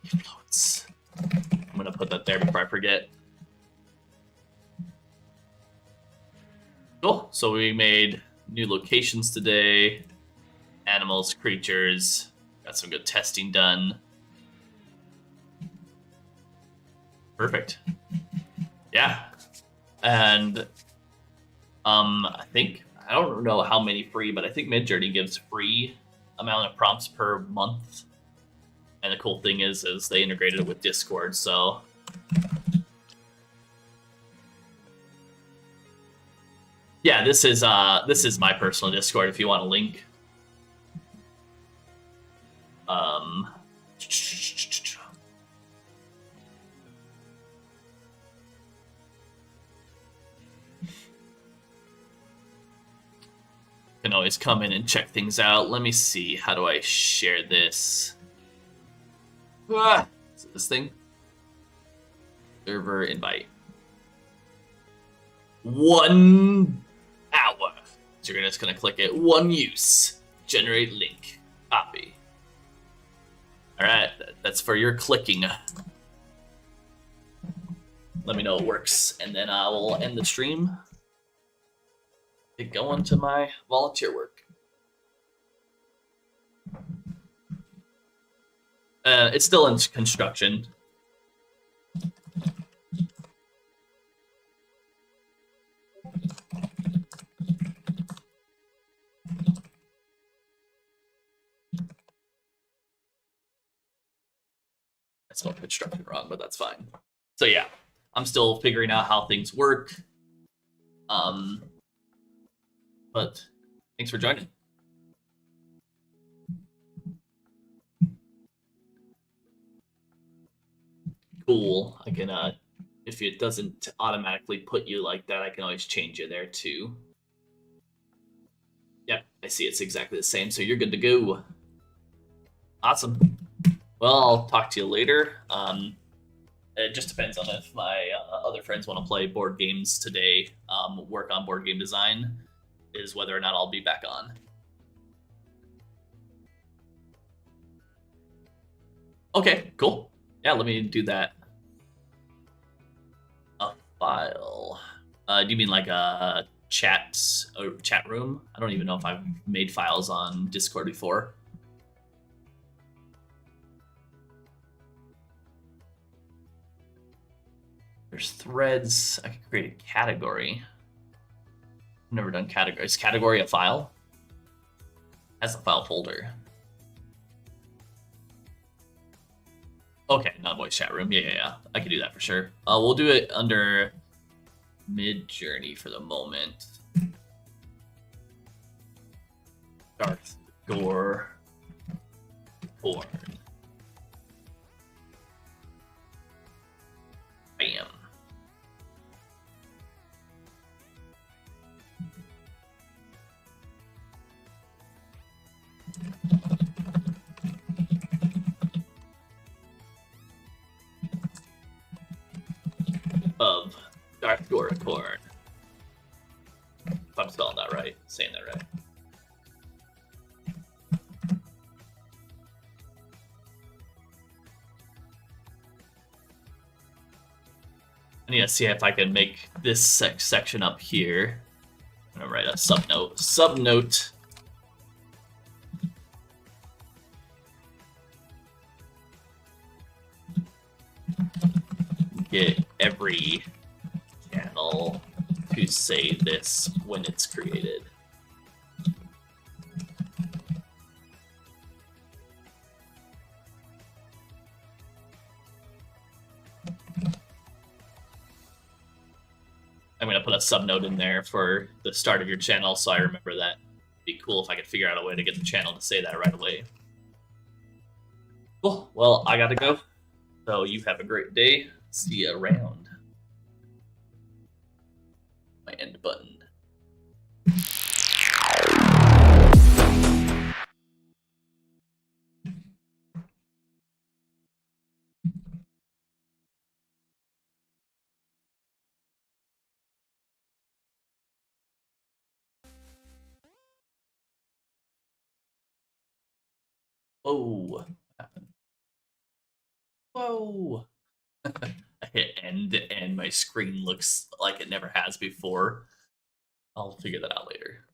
He floats. I'm gonna put that there before I forget. Cool. So we made new locations today. Animals, creatures. Got some good testing done. Perfect. Yeah. And I think, I don't know how many free, but I think Midjourney gives free amount of prompts per month. And the cool thing is they integrated it with Discord, so yeah, this is my personal Discord if you want a link. Can always come in and check things out. Let me see. How do I share this? Is it this thing? Server invite. 1 hour. So you're just gonna click it. 1 use. Generate link. Copy. All right, that's for your clicking. Let me know it works, and then I will end the stream. Get going to my volunteer work. It's still in construction. I spelled construction wrong, but that's fine. So yeah, I'm still figuring out how things work. But thanks for joining. Cool. I can, if it doesn't automatically put you like that, I can always change you there too. Yep, I see it's exactly the same, so you're good to go. Awesome. Well, I'll talk to you later. It just depends on if my other friends want to play board games today, work on board game design, is whether or not I'll be back on. Okay, cool. Yeah, let me do that. A file. Do you mean like a chat room? I don't even know if I've made files on Discord before. There's threads. I could create a category. I've never done categories. Category a file? That's a file folder. Okay, not voice chat room. Yeah. I can do that for sure. We'll do it under Midjourney for the moment. Darth Gore Born. Bam. Of Darth Goracorn. If I'm spelling that right, saying that right. I need to see if I can make this section up here. I'm gonna write a subnote. Subnote. Get every channel to say this when it's created. I'm going to put a subnote in there for the start of your channel so I remember that. It'd be cool if I could figure out a way to get the channel to say that right away. Cool. Well, I got to go. So you have a great day. See you around. My end button. Whoa. What happened? Whoa. I hit end and my screen looks like it never has before. I'll figure that out later.